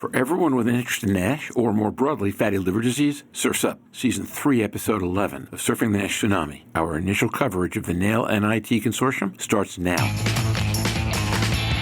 For everyone with an interest in NASH, or more broadly, fatty liver disease, Surf's Up, Season 3, Episode 11 of Surfing the NASH Tsunami. Our initial coverage of the NAIL-NIT Consortium starts now.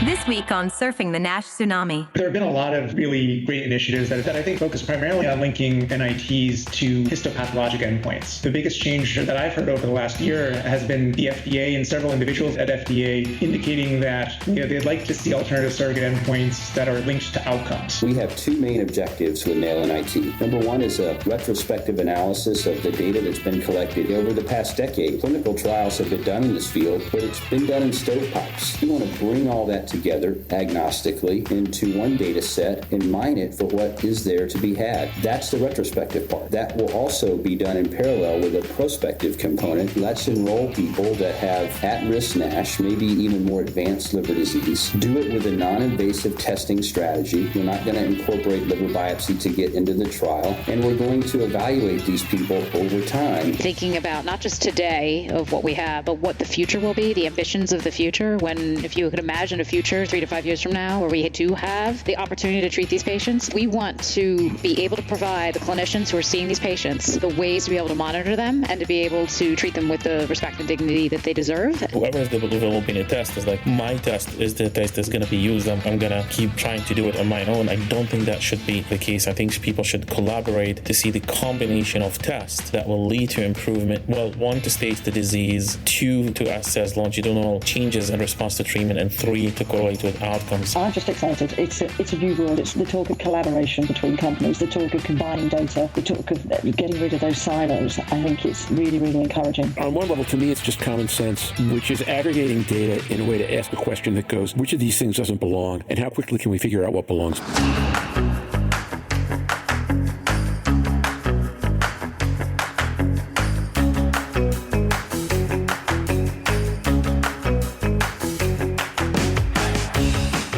This week on Surfing the NASH Tsunami. There have been a lot of really great initiatives that I think focus primarily on linking NITs to histopathologic endpoints. The biggest change that I've heard over the last year has been the FDA and several individuals at FDA indicating that they'd like to see alternative surrogate endpoints that are linked to outcomes. We have two main objectives with NAIL-NIT. Number one is a retrospective analysis of the data that's been collected over the past decade. Clinical trials have been done in this field, but it's been done in stovepipes. We want to bring all that together agnostically into one data set and mine it for what is there to be had. That's the retrospective part. That will also be done in parallel with a prospective component. Let's enroll people that have at-risk NASH, maybe even more advanced liver disease. Do it with a non-invasive testing strategy. We're not going to incorporate liver biopsy to get into the trial, and we're going to evaluate these people over time. Thinking about not just today of what we have, but what the future will be, the ambitions of the future, when if you could imagine a future 3 to 5 years from now where we do have the opportunity to treat these patients, we want to be able to provide the clinicians who are seeing these patients the ways to be able to monitor them and to be able to treat them with the respect and dignity that they deserve. Whoever is developing a test is like, my test is the test that's going to be used. I'm going to keep trying to do it on my own. I don't think that should be the case. I think people should collaborate to see the combination of tests that will lead to improvement. Well, 1, to stage the disease, 2, to assess longitudinal changes in response to treatment, and 3, to correlate with outcomes. I'm just excited. It's a new world. It's the talk of collaboration between companies, the talk of combining data, the talk of getting rid of those silos. I think it's really, really encouraging. On one level, to me, it's just common sense, which is aggregating data in a way to ask a question that goes, which of these things doesn't belong, and how quickly can we figure out what belongs?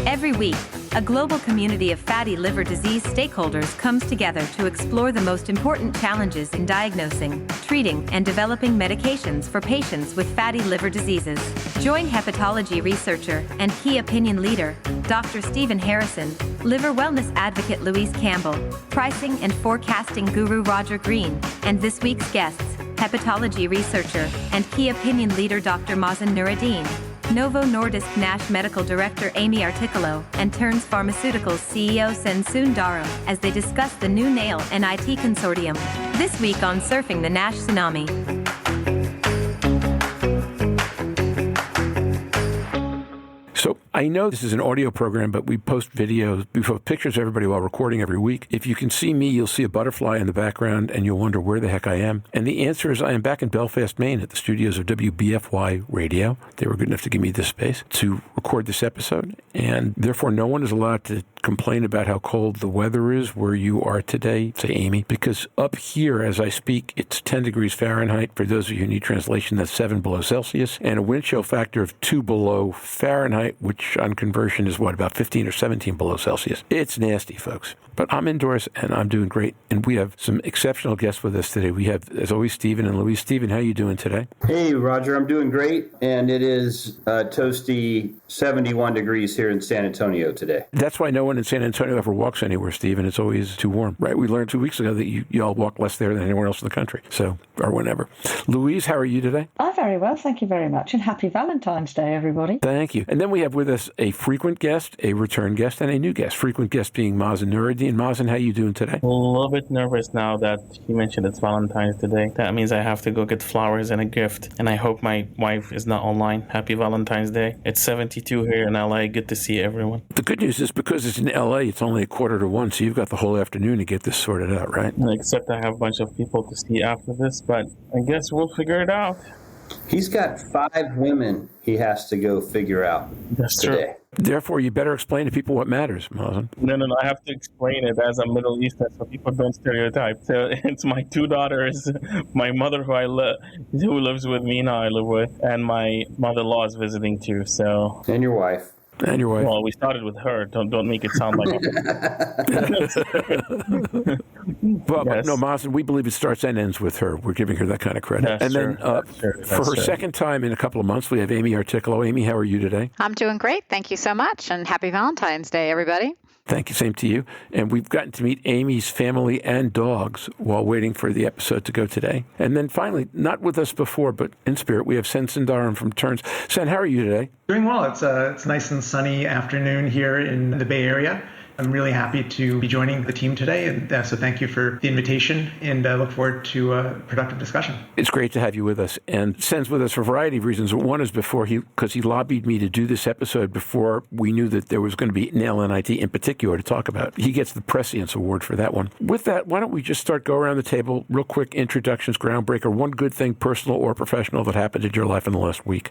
Every week, a global community of fatty liver disease stakeholders comes together to explore the most important challenges in diagnosing, treating, and developing medications for patients with fatty liver diseases. Join hepatology researcher and key opinion leader, Dr. Stephen Harrison, liver wellness advocate Louise Campbell, pricing and forecasting guru Roger Green, and this week's guests, hepatology researcher and key opinion leader Dr. Mazen Noureddin, Novo Nordisk NASH Medical Director Amy Articolo, and Terns Pharmaceuticals CEO Sundaram as they discuss the new NAIL-NIT Consortium. This week on Surfing the NASH Tsunami. So I know this is an audio program, but we post videos, we post pictures of everybody while recording every week. If you can see me, you'll see a butterfly in the background, and you'll wonder where the heck I am. And the answer is I am back in Belfast, Maine, at the studios of WBFY Radio. They were good enough to give me this space to record this episode, and therefore no one is allowed to complain about how cold the weather is where you are today, say Amy, because up here as I speak, it's 10 degrees Fahrenheit. For those of you who need translation, that's 7 below Celsius, and a wind chill factor of 2 below Fahrenheit, which on conversion is about 15 or 17 below Celsius. It's nasty, folks. But I'm indoors, and I'm doing great. And we have some exceptional guests with us today. We have, as always, Stephen and Louise. Stephen, how are you doing today? Hey, Roger, I'm doing great. And it is toasty 71 degrees here in San Antonio today. That's why no one in San Antonio ever walks anywhere, Stephen. It's always too warm, right? We learned 2 weeks ago that you all walk less there than anywhere else in the country, or whenever. Louise, how are you today? I'm very well, thank you very much, and happy Valentine's Day, everybody. Thank you. And then we have with us a frequent guest, a return guest, and a new guest. Frequent guest being Mazen Noureddin. Mazen, how are you doing today? A little bit nervous now that you mentioned it's Valentine's Day. That means I have to go get flowers and a gift, and I hope my wife is not online. Happy Valentine's Day. It's 72 here in LA. Good to see everyone. The good news is because it's in LA, it's only 1:45, so you've got the whole afternoon to get this sorted out, right? Except I have a bunch of people to see after this, but I guess we'll figure it out. He's got 5 women he has to go figure out today. True. Therefore, you better explain to people what matters, Mazen. No. I have to explain it as a Middle Eastern so people don't stereotype. So it's my 2 daughters, my mother who lives with me now, I live with, and my mother-in-law is visiting too. So. And your wife. And your wife. Well, we started with her. Don't make it sound like. Well, yes. No, Mazen, we believe it starts and ends with her. We're giving her that kind of credit. That's and true. Then for her second time in a couple of months, we have Amy Articolo. Amy, how are you today? I'm doing great. Thank you so much. And happy Valentine's Day, everybody. Thank you. Same to you. And we've gotten to meet Amy's family and dogs while waiting for the episode to go today. And then finally, not with us before, but in spirit, we have Sundaram from Terns. Sen, how are you today? Doing well. It's a nice and sunny afternoon here in the Bay Area. I'm really happy to be joining the team today, and so thank you for the invitation, and look forward to a productive discussion. It's great to have you with us, and Sen's with us for a variety of reasons. One is because he lobbied me to do this episode before we knew that there was going to be NAIL-NIT in particular to talk about. He gets the Prescience Award for that one. With that, why don't we just go around the table, real quick introductions, groundbreaker, one good thing, personal or professional, that happened in your life in the last week.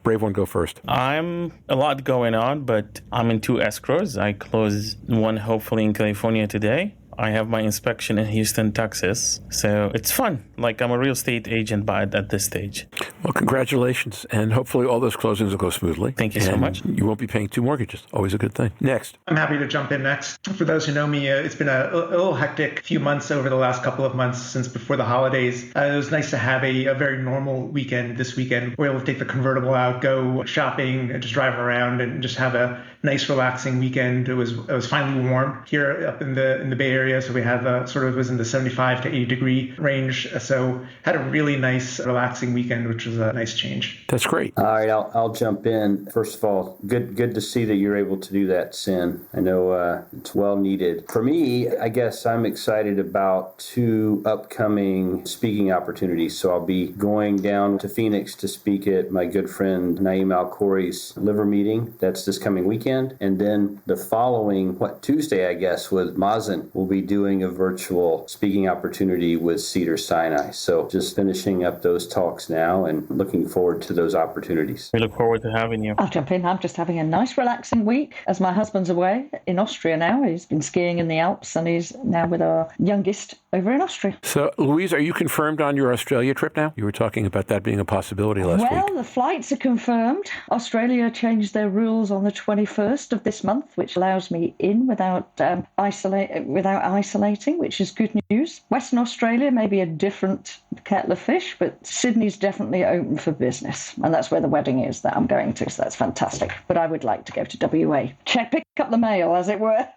Brave one, go first. I'm a lot going on, but I'm in 2 escrows. I close one hopefully in California today. I have my inspection in Houston, Texas. So it's fun. Like I'm a real estate agent at this stage. Well, congratulations. And hopefully all those closings will go smoothly. Thank you so much. You won't be paying 2 mortgages. Always a good thing. Next. I'm happy to jump in next. For those who know me, it's been a little hectic few months over the last couple of months since before the holidays. It was nice to have a very normal weekend this weekend. We're able to take the convertible out, go shopping, and just drive around and just have a nice relaxing weekend. It was finally warm here up in the Bay Area. So we had was in the 75 to 80 degree range. So had a really nice relaxing weekend, which was a nice change. That's great. All right, I'll jump in. First of all, good to see that you're able to do that, Sen. I know it's well needed. For me, I guess I'm excited about 2 upcoming speaking opportunities. So I'll be going down to Phoenix to speak at my good friend Naeem Al-Khoury's liver meeting. That's this coming weekend. And then the following, Tuesday, I guess, with Mazen, we'll be doing a virtual speaking opportunity with Cedars-Sinai. So just finishing up those talks now and looking forward to those opportunities. We look forward to having you. I'll jump in. I'm just having a nice relaxing week as my husband's away in Austria now. He's been skiing in the Alps and he's now with our youngest over in Austria. So, Louise, are you confirmed on your Australia trip now? You were talking about that being a possibility last week. Well, the flights are confirmed. Australia changed their rules on the 21st of this month, which allows me in without isolating, which is good news. Western Australia may be a different kettle of fish, but Sydney's definitely open for business. And that's where the wedding is that I'm going to. So that's fantastic. But I would like to go to WA. Pick up the mail, as it were.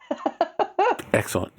Excellent.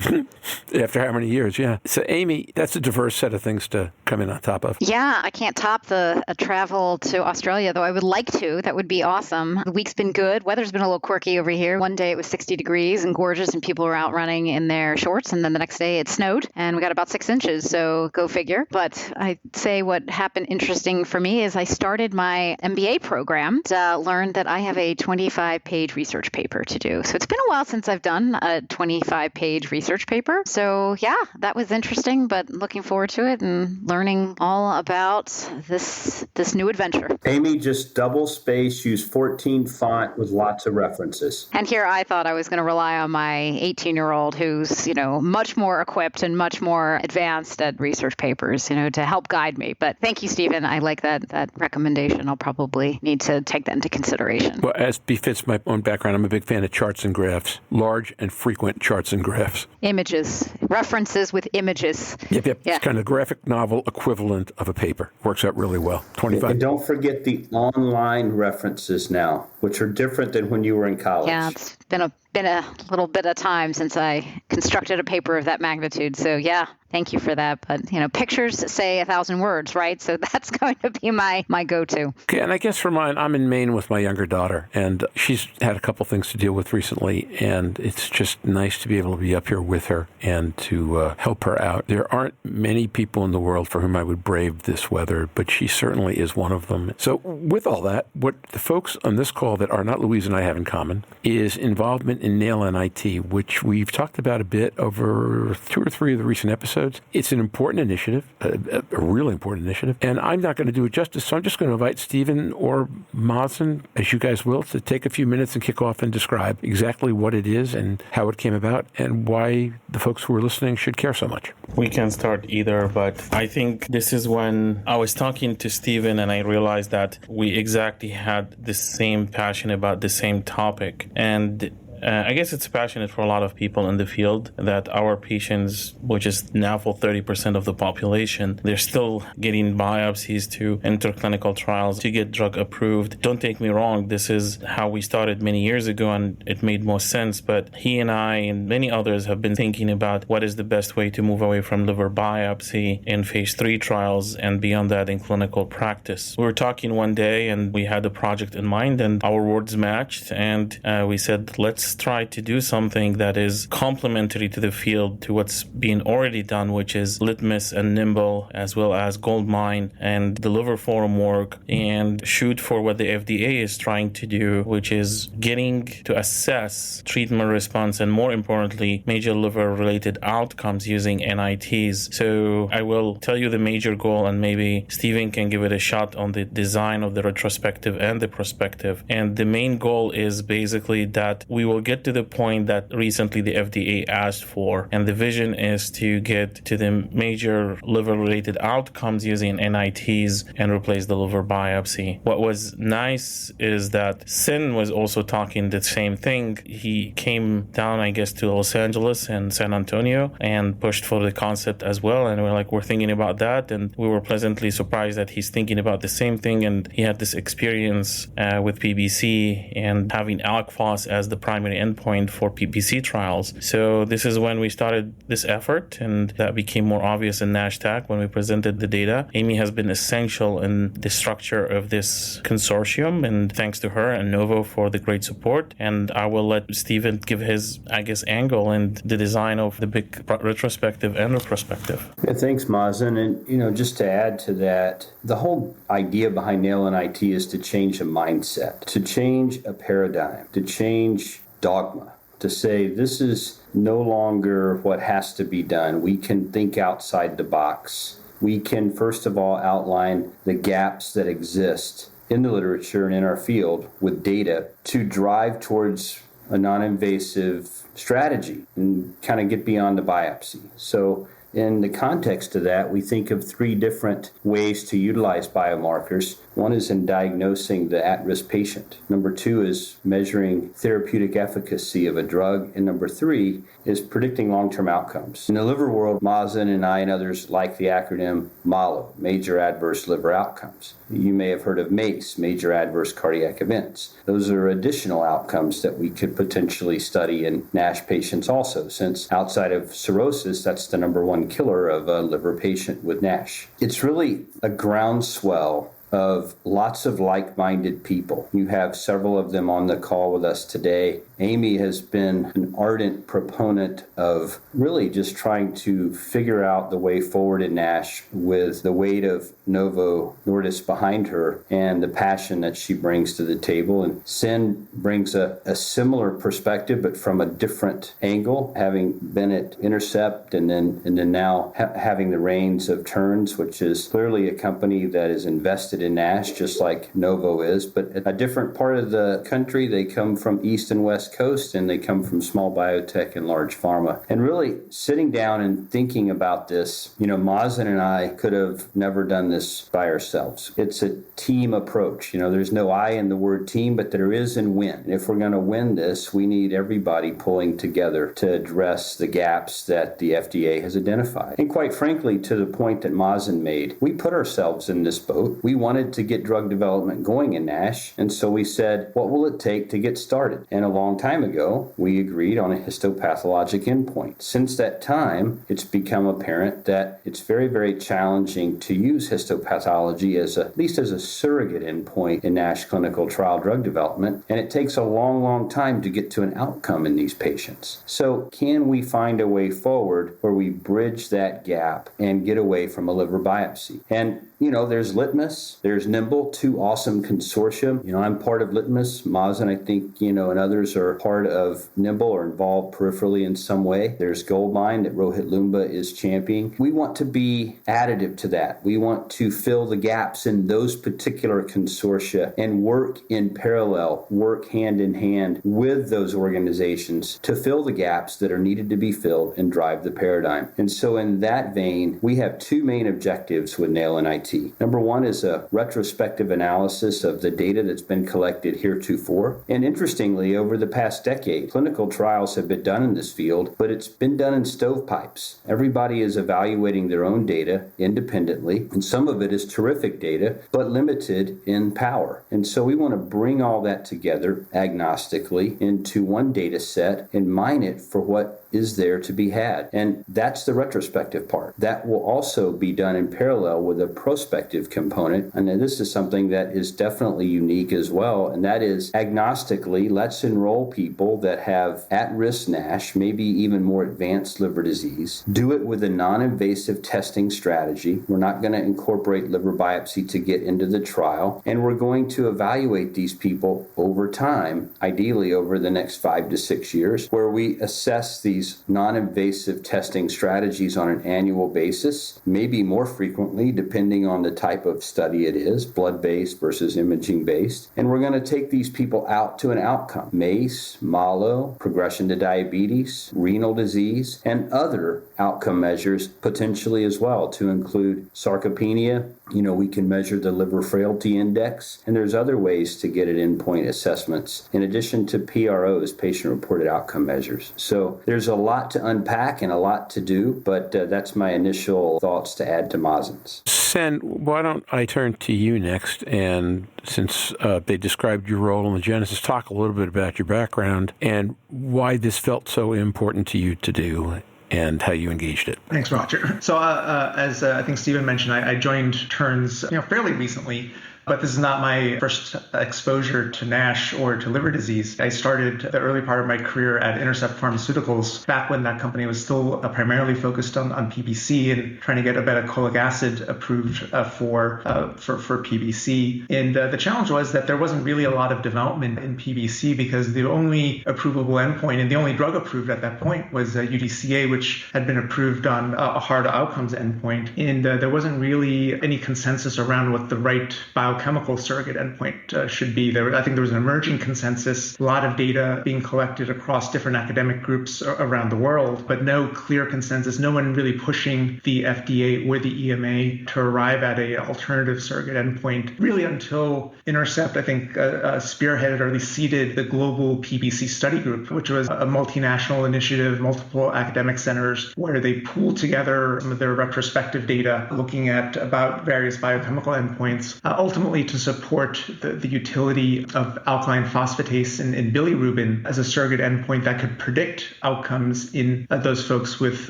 After how many years? Yeah. So, Amy, that's a diverse set of things to come in on top of. Yeah, I can't top the travel to Australia, though I would like to. That would be awesome. The week's been good. Weather's been a little quirky over here. One day it was 60 degrees and gorgeous, and people were out running in their shorts. And then the next day it snowed, and we got about 6 inches. So go figure. But I'd say what happened interesting for me is I started my MBA program and learned that I have a 25-page research paper to do. So it's been a while since I've done a 25-page research paper. So yeah, that was interesting, but looking forward to it and learning all about this new adventure. Amy, just double space, use 14 font with lots of references. And here I thought I was going to rely on my 18-year-old who's, much more equipped and much more advanced at research papers, to help guide me. But thank you, Stephen. I like that recommendation. I'll probably need to take that into consideration. Well, as befits my own background, I'm a big fan of charts and graphs, large and frequent charts and graphs. Images, references with images. Yep. Yeah. It's kind of a graphic novel equivalent of a paper. Works out really well. 25. And don't forget the online references now, which are different than when you were in college. Yeah, it's been a little bit of time since I constructed a paper of that magnitude. So yeah, thank you for that. But, pictures say 1,000 words, right? So that's going to be my go-to. Okay, and I guess for mine, I'm in Maine with my younger daughter, and she's had a couple things to deal with recently, and it's just nice to be able to be up here with her and to help her out. There aren't many people in the world for whom I would brave this weather, but she certainly is one of them. So with all that, what the folks on this call that are not Louise and I have in common is involvement in NAIL-NIT, which we've talked about a bit over 2 or 3 of the recent episodes. It's an important initiative, a really important initiative, and I'm not going to do it justice, so I'm just going to invite Stephen or Mazen, as you guys will, to take a few minutes and kick off and describe exactly what it is and how it came about and why the folks who are listening should care so much. We can start either, but I think this is when I was talking to Stephen and I realized that we exactly had the same passion about the same topic. And I guess it's passionate for a lot of people in the field that our patients, which is now for 30% of the population, they're still getting biopsies to enter clinical trials to get drug approved. Don't take me wrong, this is how we started many years ago and it made more sense, but he and I and many others have been thinking about what is the best way to move away from liver biopsy in phase 3 trials and beyond that in clinical practice. We were talking one day and we had a project in mind and our words matched, and we said, let's try to do something that is complementary to the field, to what's being already done, which is Litmus and Nimble, as well as Goldmine and the Liver Forum work, and shoot for what the FDA is trying to do, which is getting to assess treatment response and, more importantly, major liver-related outcomes using NITs. So I will tell you the major goal, and maybe Stephen can give it a shot on the design of the retrospective and the prospective. And the main goal is basically that we will get to the point that recently the FDA asked for, and the vision is to get to the major liver-related outcomes using NITs and replace the liver biopsy. What was nice is that Sen was also talking the same thing. He came down, I guess, to Los Angeles and San Antonio and pushed for the concept as well, and we're thinking about that, and we were pleasantly surprised that he's thinking about the same thing, and he had this experience with PBC and having alk-phos as the primary endpoint for PBC trials. So this is when we started this effort, and that became more obvious in NASH TAC when we presented the data. Amy has been essential in the structure of this consortium, and thanks to her and Novo for the great support. And I will let Stephen give his, angle and the design of the big retrospective and retrospective. Yeah, thanks, Mazen. And, just to add to that, the whole idea behind NAIL-NIT is to change a mindset, to change a paradigm, to change dogma, to say this is no longer what has to be done. We can think outside the box. We can, first of all, outline the gaps that exist in the literature and in our field with data to drive towards a non-invasive strategy and kind of get beyond the biopsy. So in the context of that, we think of 3 different ways to utilize biomarkers. One is in diagnosing the at-risk patient. Number 2 is measuring therapeutic efficacy of a drug. And number 3 is predicting long-term outcomes. In the liver world, Mazen and I and others like the acronym MALO, Major Adverse Liver Outcomes. You may have heard of MACE, Major Adverse Cardiac Events. Those are additional outcomes that we could potentially study in NASH patients also, since outside of cirrhosis, that's the number 1 killer of a liver patient with NASH. It's really a groundswell of lots of like-minded people. You have several of them on the call with us today. Amy has been an ardent proponent of really just trying to figure out the way forward in NASH with the weight of Novo Nordisk behind her and the passion that she brings to the table. And Sen brings a similar perspective, but from a different angle, having been at Intercept and then now having the reins of Terns, which is clearly a company that is invested in NASH, just like Novo is, but a different part of the country. They come from East and West Coast, and they come from small biotech and large pharma. And really sitting down and thinking about this, Mazen and I could have never done this by ourselves. It's a team approach. There's no I in the word team, but there is in win. And if we're going to win this, we need everybody pulling together to address the gaps that the FDA has identified. And quite frankly, to the point that Mazen made, we put ourselves in this boat. We wanted to get drug development going in NASH, and so we said, what will it take to get started? And a long time ago, we agreed on a histopathologic endpoint. Since that time, it's become apparent that it's very, very challenging to use histopathology at least as a surrogate endpoint in NASH clinical trial drug development, and it takes a long, long time to get to an outcome in these patients. So can we find a way forward where we bridge that gap and get away from a liver biopsy? And there's Litmus, there's Nimble, 2 awesome consortium. I'm part of Litmus. Mazen, I think, and others are part of Nimble or involved peripherally in some way. There's Goldmine that Rohit Lumba is championing. We want to be additive to that. We want to fill the gaps in those particular consortia and work in parallel, work hand in hand with those organizations to fill the gaps that are needed to be filled and drive the paradigm. And so in that vein, we have 2 main objectives with NAIL-NIT. Number 1 is a retrospective analysis of the data that's been collected heretofore. And interestingly, over the past decade, clinical trials have been done in this field, but it's been done in stovepipes. Everybody is evaluating their own data independently, and some of it is terrific data, but limited in power. And so we want to bring all that together agnostically into one data set and mine it for what is there to be had. And that's the retrospective part. That will also be done in parallel with a prospective component. And this is something that is definitely unique as well. And that is agnostically, let's enroll people that have at-risk NASH, maybe even more advanced liver disease. Do it with a non-invasive testing strategy. We're not going to incorporate liver biopsy to get into the trial. And we're going to evaluate these people over time, ideally over the next 5 to 6 years, where we assess these non-invasive testing strategies on an annual basis, maybe more frequently depending on the type of study it is, blood-based versus imaging-based. And we're going to take these people out to an outcome: MACE, MALO, progression to diabetes, renal disease, and other outcome measures potentially as well, to include sarcopenia. We can measure the liver frailty index, and there's other ways to get at endpoint assessments in addition to PROs, patient-reported outcome measures. So there's a lot to unpack and a lot to do, but that's my initial thoughts to add to Mazen's. Sen, why don't I turn to you next, and since they described your role in the genesis, talk a little bit about your background and why this felt so important to you to do, and how you engaged it. Thanks, Roger. So as I think Stephen mentioned, I joined Terns fairly recently. But this is not my first exposure to NASH or to liver disease. I started the early part of my career at Intercept Pharmaceuticals, back when that company was still primarily focused on PBC and trying to get obeticholic acid approved for PBC. And the challenge was that there wasn't really a lot of development in PBC because the only approvable endpoint and the only drug approved at that point was UDCA, which had been approved on a hard outcomes endpoint. And there wasn't really any consensus around what the right biochemical surrogate endpoint should be. I think there was an emerging consensus, a lot of data being collected across different academic groups around the world, but no clear consensus, no one really pushing the FDA or the EMA to arrive at an alternative surrogate endpoint, really until Intercept, I think, spearheaded or at least seeded the global PBC study group, which was a multinational initiative, multiple academic centers, where they pooled together some of their retrospective data looking at about various biochemical endpoints, ultimately to support the utility of alkaline phosphatase and bilirubin as a surrogate endpoint that could predict outcomes in those folks with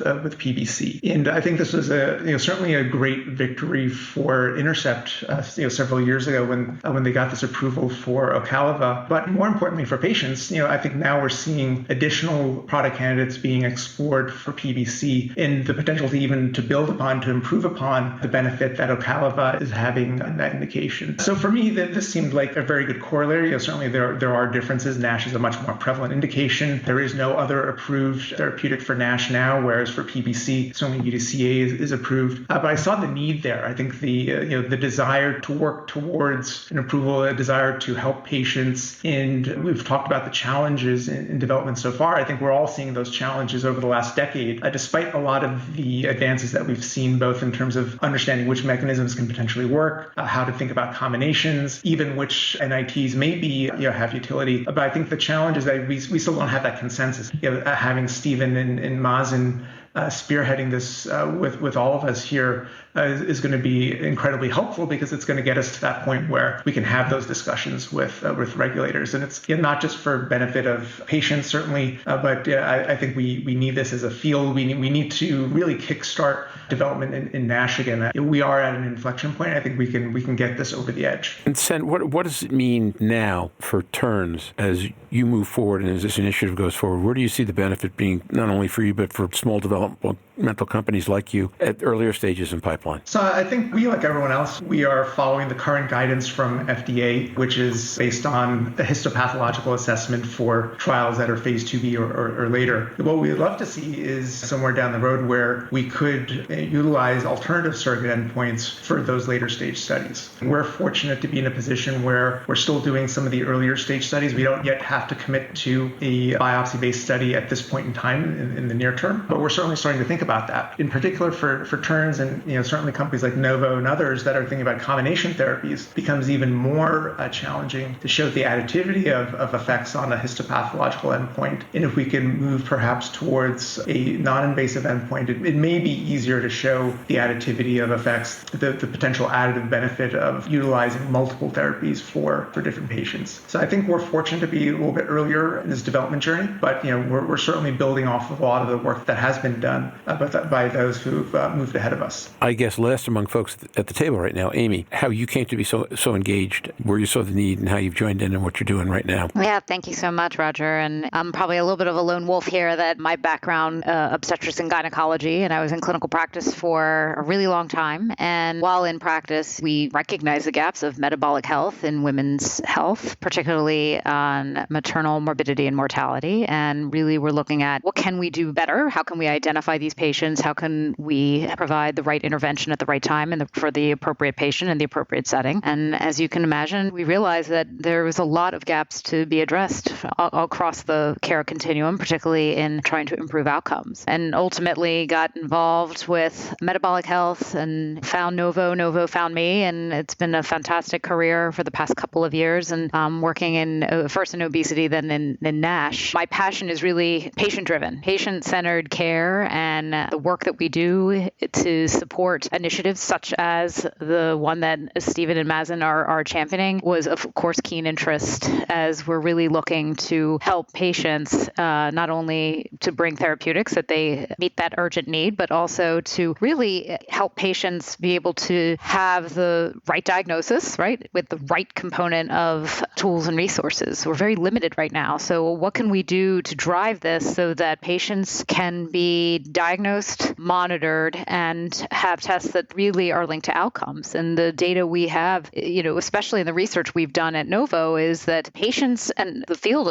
PBC. And I think this was certainly a great victory for Intercept several years ago when they got this approval for Ocaliva. But more importantly for patients, I think now we're seeing additional product candidates being explored for PBC and the potential to build upon, to improve upon the benefit that Ocaliva is having in that indication. So for me, this seemed like a very good corollary. Certainly there are differences. NASH is a much more prevalent indication. There is no other approved therapeutic for NASH now, whereas for PBC, certainly UDCA is approved. But I saw the need there. I think the desire to work towards an approval, a desire to help patients, and we've talked about the challenges in development so far. I think we're all seeing those challenges over the last decade, despite a lot of the advances that we've seen, both in terms of understanding which mechanisms can potentially work, how to think about combinations, even which NITs maybe have utility. But I think the challenge is that we still don't have that consensus. Having Stephen and Mazen spearheading this with all of us here is going to be incredibly helpful, because it's going to get us to that point where we can have those discussions with regulators. And it's not just for benefit of patients, certainly, but I think we need this as a field. We need to really kickstart development in NASH again. We are at an inflection point. I think we can get this over the edge. And Sen, what does it mean now for Terns as you move forward and as this initiative goes forward? Where do you see the benefit being, not only for you, but for small developmental companies like you at earlier stages in pipeline? So I think we, like everyone else, we are following the current guidance from FDA, which is based on a histopathological assessment for trials that are phase 2B or later. What we would love to see is somewhere down the road where we could utilize alternative surrogate endpoints for those later stage studies. We're fortunate to be in a position where we're still doing some of the earlier stage studies. We don't yet have to commit to a biopsy-based study at this point in time in the near term, but we're certainly starting to think about that. In particular for Terns and certainly companies like Novo and others that are thinking about combination therapies, becomes even more challenging to show the additivity of effects on a histopathological endpoint. And if we can move perhaps towards a non-invasive endpoint, it may be easier to show the additivity of effects, the potential additive benefit of utilizing multiple therapies for different patients. So I think we're fortunate to be a little bit earlier in this development journey, but we're certainly building off of a lot of the work that has been done by those who've moved ahead of us. I guess last among folks at the table right now, Amy, how you came to be so engaged, where you saw the need and how you've joined in and what you're doing right now. Yeah, thank you so much, Roger. And I'm probably a little bit of a lone wolf here that my background, obstetrics and gynecology, and I was in clinical practice for a really long time. And while in practice, we recognize the gaps of metabolic health in women's health, particularly on maternal morbidity and mortality. And really, we're looking at what can we do better? How can we identify these patients? How can we provide the right intervention at the right time and for the appropriate patient in the appropriate setting? And as you can imagine, we realized that there was a lot of gaps to be addressed across the care continuum, particularly in trying to improve outcomes. And ultimately got involved with metabolic health and found Novo. Novo found me, and it's been a fantastic career for the past couple of years. And working in first in obesity, then in NASH. My passion is really patient-driven, patient-centered care, and the work that we do to support initiatives such as the one that Stephen and Mazen are championing was, of course, keen interest, as we're really looking to help patients not only to bring therapeutics that they meet that urgent need, but also to really help patients be able to have the right diagnosis, right, with the right component of tools and resources. We're very limited right now. So what can we do to drive this so that patients can be diagnosed, monitored, and have tests that really are linked to outcomes? And the data we have, especially in the research we've done at Novo, is that patients and the field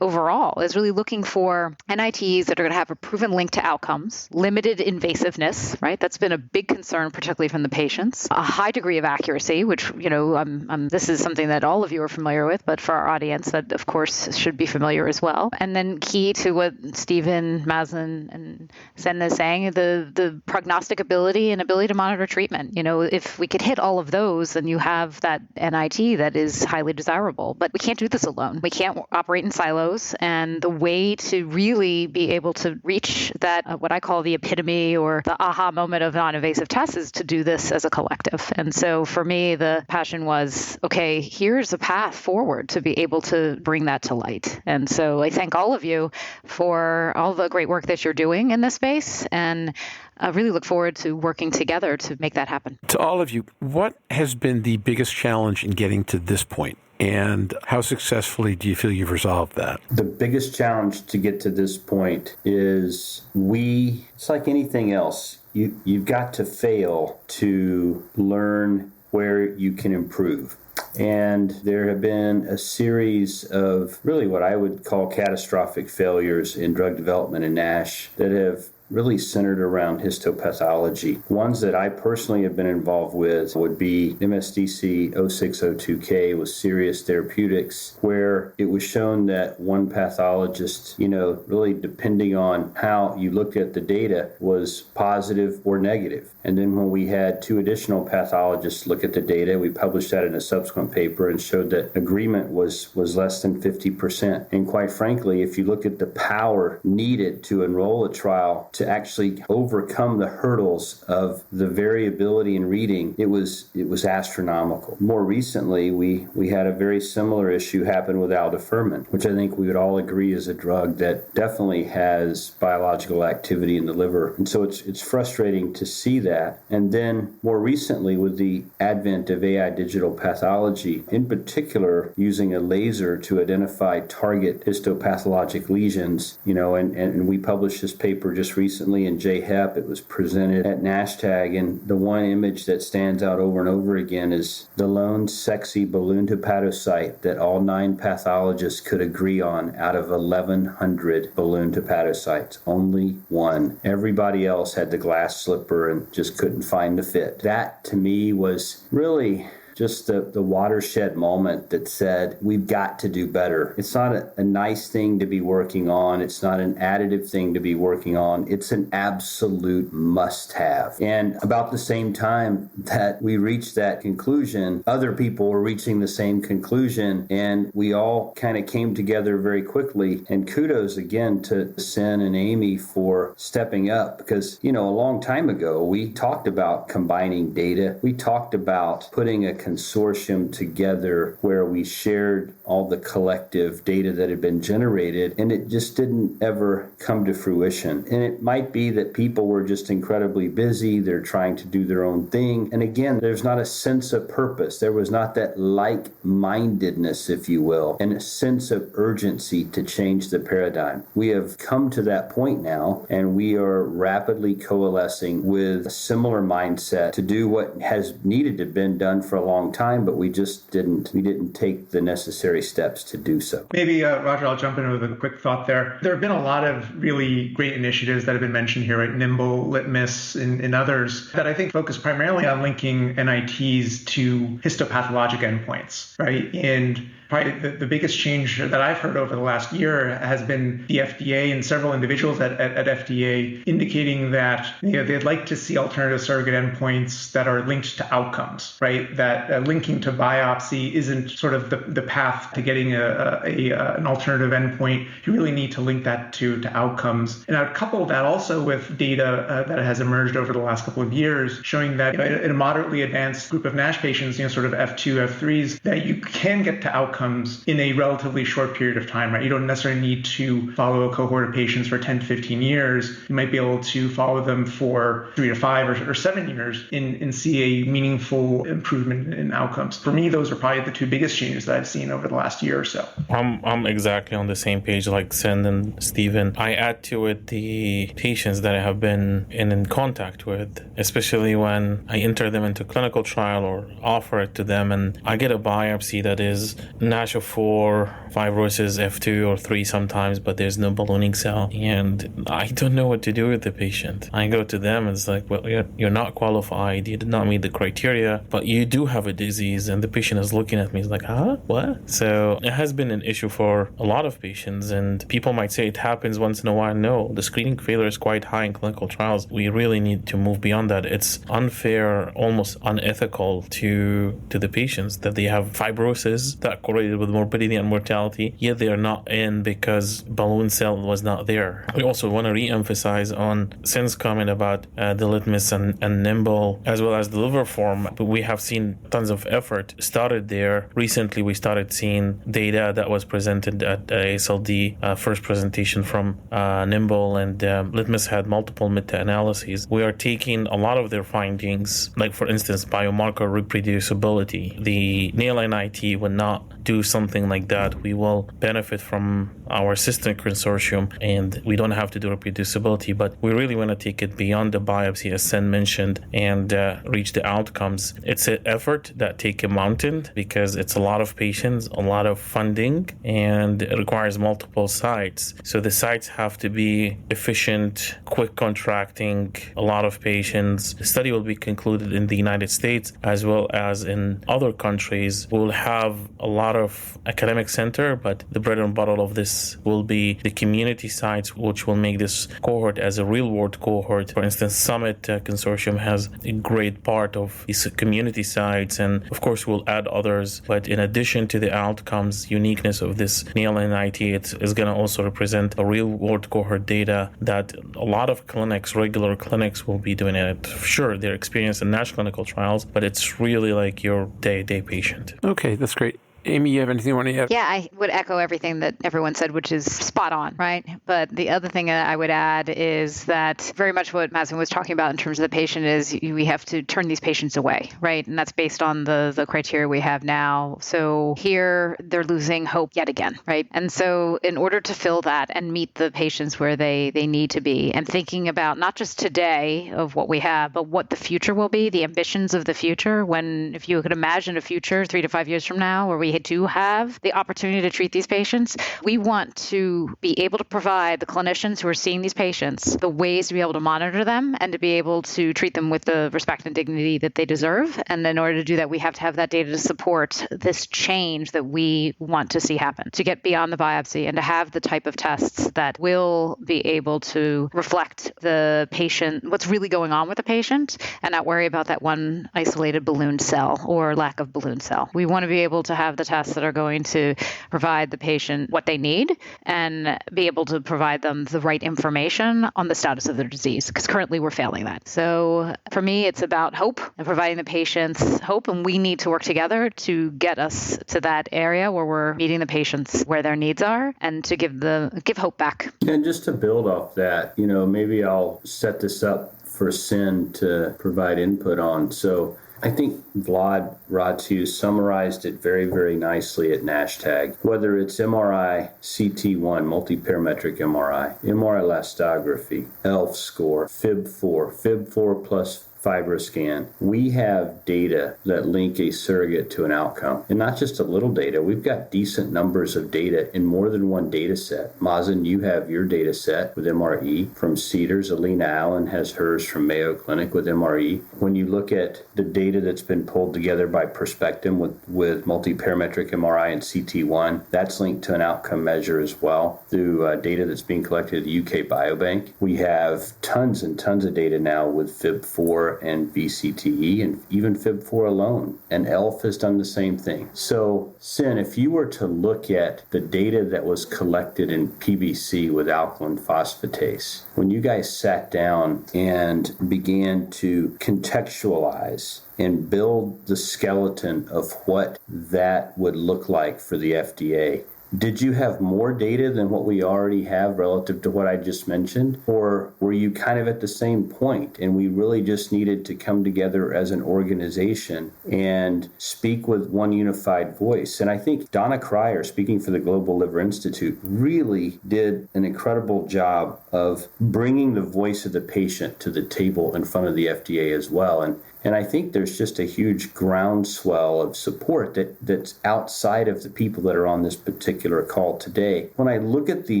overall is really looking for NITs that are going to have a proven link to outcomes, limited invasiveness, right? That's been a big concern, particularly from the patients, a high degree of accuracy, which, this is something that all of you are familiar with, but for our audience, that of course should be familiar as well. And then key to what Stephen, Mazen, and Zen is saying, the prognostic ability and ability to monitor treatment. If we could hit all of those, then you have that NIT that is highly desirable. But we can't do this alone. We can't operate in silos. And the way to really be able to reach that, what I call the epitome or the aha moment of non-invasive tests, is to do this as a collective. And so for me, the passion was, okay, here's a path forward to be able to bring that to light. And so I thank all of you for all the great work that you're doing in this space, and I really look forward to working together to make that happen. To all of you, what has been the biggest challenge in getting to this point? And how successfully do you feel you've resolved that? The biggest challenge to get to this point is it's like anything else. You've got to fail to learn where you can improve. And there have been a series of really what I would call catastrophic failures in drug development in NASH that have really centered around histopathology. Ones that I personally have been involved with would be MSDC 0602K with Sirius Therapeutics, where it was shown that one pathologist, really depending on how you looked at the data, was positive or negative. And then when we had two additional pathologists look at the data, we published that in a subsequent paper and showed that agreement was less than 50%. And quite frankly, if you look at the power needed to enroll a trial to actually overcome the hurdles of the variability in reading, it was astronomical. More recently, we had a very similar issue happen with aldafermin, which I think we would all agree is a drug that definitely has biological activity in the liver. And so it's frustrating to see that. And then more recently, with the advent of AI digital pathology, in particular using a laser to identify target histopathologic lesions, and we published this paper just recently in JHEP. It was presented at NASH-TAG, and the one image that stands out over and over again is the lone sexy balloon hepatocyte that all 9 pathologists could agree on out of 1,100 balloon hepatocytes. Only one. Everybody else had the glass slipper and just couldn't find the fit. That, to me, was really just the watershed moment that said, we've got to do better. It's not a nice thing to be working on. It's not an additive thing to be working on. It's an absolute must-have. And about the same time that we reached that conclusion, other people were reaching the same conclusion, and we all kind of came together very quickly. And kudos again to Sen and Amy for stepping up, because, a long time ago, we talked about combining data. We talked about putting a consortium together where we shared all the collective data that had been generated, and it just didn't ever come to fruition. And it might be that people were just incredibly busy. They're trying to do their own thing. And again, there's not a sense of purpose. There was not that like-mindedness, if you will, and a sense of urgency to change the paradigm. We have come to that point now, and we are rapidly coalescing with a similar mindset to do what has needed to have been done for a long time, but we didn't take the necessary steps to do so. Maybe, Roger, I'll jump in with a quick thought there. There have been a lot of really great initiatives that have been mentioned here, right? Nimble, Litmus, and others that I think focus primarily on linking NITs to histopathologic endpoints, right? And probably the biggest change that I've heard over the last year has been the FDA and several individuals at FDA indicating that they'd like to see alternative surrogate endpoints that are linked to outcomes, right? That linking to biopsy isn't sort of the path to getting an alternative endpoint. You really need to link that to outcomes. And I'd couple that also with data that has emerged over the last couple of years showing that in a moderately advanced group of NASH patients, sort of F2, F3s, that you can get to outcomes in a relatively short period of time, right? You don't necessarily need to follow a cohort of patients for 10 to 15 years. You might be able to follow them for 3 to 5 or 7 years and see a meaningful improvement in outcomes. For me, those are probably the two biggest changes that I've seen over the last year or so. I'm exactly on the same page like Sen and Stephen. I add to it the patients that I have been in contact with, especially when I enter them into clinical trial or offer it to them, and I get a biopsy that is NASH of 4, fibrosis F2 or 3 sometimes, but there's no ballooning cell, and I don't know what to do with the patient. I go to them and it's like, well, you're not qualified, you did not meet the criteria, but you do have a disease, and the patient is looking at me, he's like, huh? What? So it has been an issue for a lot of patients, and people might say it happens once in a while. No, the screening failure is quite high in clinical trials. We really need to move beyond that. It's unfair, almost unethical to the patients that they have fibrosis that correlated with morbidity and mortality, yet they are not in because balloon cell was not there. We also want to re-emphasize on Sen's comment about the Litmus and Nimble, as well as the liver form. But we have seen tons of effort started there. Recently, we started seeing data that was presented at AASLD, first presentation from Nimble, and Litmus had multiple meta-analyses. We are taking a lot of their findings, like for instance, biomarker reproducibility. The NAIL-NIT would not do something like that. We will benefit from our sister consortium, and we don't have to do reproducibility, but we really want to take it beyond the biopsy, as Sen mentioned, and reach the outcomes. It's an effort that takes a mountain because it's a lot of patients, a lot of funding, and it requires multiple sites. So the sites have to be efficient, quick contracting, a lot of patients. The study will be concluded in the United States as well as in other countries. We'll have a lot of academic center, but the bread and butter of this will be the community sites, which will make this cohort as a real-world cohort. For instance, Summit Consortium has a great part of these community sites, and of course we'll add others. But in addition to the outcomes, uniqueness of this NAIL-NIT, it is going to also represent a real-world cohort data that a lot of clinics, regular clinics, will be doing it. Sure, they're experienced in NASH clinical trials, but it's really like your day-to-day patient. Okay, that's great. Amy, you have anything you want to add? Yeah, I would echo everything that everyone said, which is spot on, right? But the other thing that I would add is that very much what Mazen was talking about in terms of the patient is we have to turn these patients away, right? And that's based on the criteria we have now. So here they're losing hope yet again, right? And so in order to fill that and meet the patients where they need to be, and thinking about not just today of what we have, but what the future will be, the ambitions of the future, when if you could imagine a future 3 to 5 years from now where we we do have the opportunity to treat these patients, we want to be able to provide the clinicians who are seeing these patients the ways to be able to monitor them and to be able to treat them with the respect and dignity that they deserve. And in order to do that, we have to have that data to support this change that we want to see happen, to get beyond the biopsy and to have the type of tests that will be able to reflect the patient, what's really going on with the patient, and not worry about that one isolated balloon cell or lack of balloon cell. We want to be able to have the tests that are going to provide the patient what they need and be able to provide them the right information on the status of their disease, because currently we're failing that. So for me, it's about hope and providing the patients hope, and we need to work together to get us to that area where we're meeting the patients where their needs are and to give hope back. And just to build off that, maybe I'll set this up for Sen to provide input on. So I think Vlad Ratu summarized it very, very nicely at NASH-TAG. Whether it's MRI, CT1, multiparametric MRI, MR elastography, ELF score, FIB4 plus FibroScan, we have data that link a surrogate to an outcome. And not just a little data, we've got decent numbers of data in more than one data set. Mazen, you have your data set with MRE from Cedars. Alina Allen has hers from Mayo Clinic with MRE. When you look at the data that's been pulled together by Prospective with multiparametric MRI and CT1, that's linked to an outcome measure as well through data that's being collected at the UK Biobank. We have tons and tons of data now with FIB4 and VCTE and even FIB4 alone. And ELF has done the same thing. So, Sen, if you were to look at the data that was collected in PBC with alkaline phosphatase, when you guys sat down and began to contextualize and build the skeleton of what that would look like for the FDA, did you have more data than what we already have relative to what I just mentioned? Or were you kind of at the same point and we really just needed to come together as an organization and speak with one unified voice? And I think Donna Cryer, speaking for the Global Liver Institute, really did an incredible job of bringing the voice of the patient to the table in front of the FDA as well. And I think there's just a huge groundswell of support that's outside of the people that are on this particular call today. When I look at the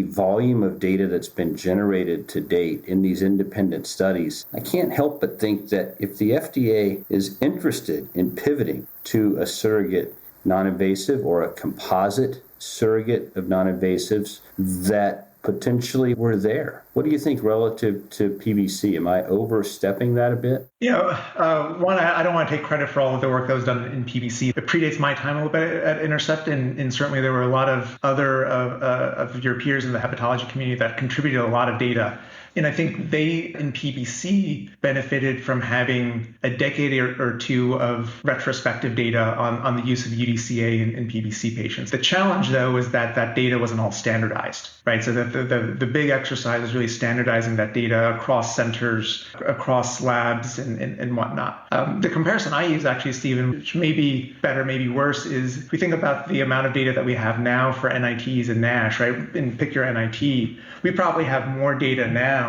volume of data that's been generated to date in these independent studies, I can't help but think that if the FDA is interested in pivoting to a surrogate non-invasive or a composite surrogate of non-invasives, that potentially we're there. What do you think relative to PBC? Am I overstepping that a bit? One, I don't want to take credit for all of the work that was done in PBC. It predates my time a little bit at Intercept, and certainly there were a lot of other of your peers in the hepatology community that contributed a lot of data. And I think they, in PBC, benefited from having a decade or two of retrospective data on the use of UDCA in PBC patients. The challenge, though, is that data wasn't all standardized, right? So that the big exercise is really standardizing that data across centers, across labs, and whatnot. The comparison I use, actually, Stephen, which may be better, maybe worse, is if we think about the amount of data that we have now for NITs and NASH, right? And pick your NIT, we probably have more data now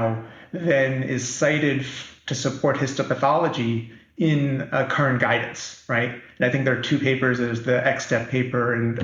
than is cited to support histopathology in current guidance, right? And I think there are two papers. There's the XSTEP paper, and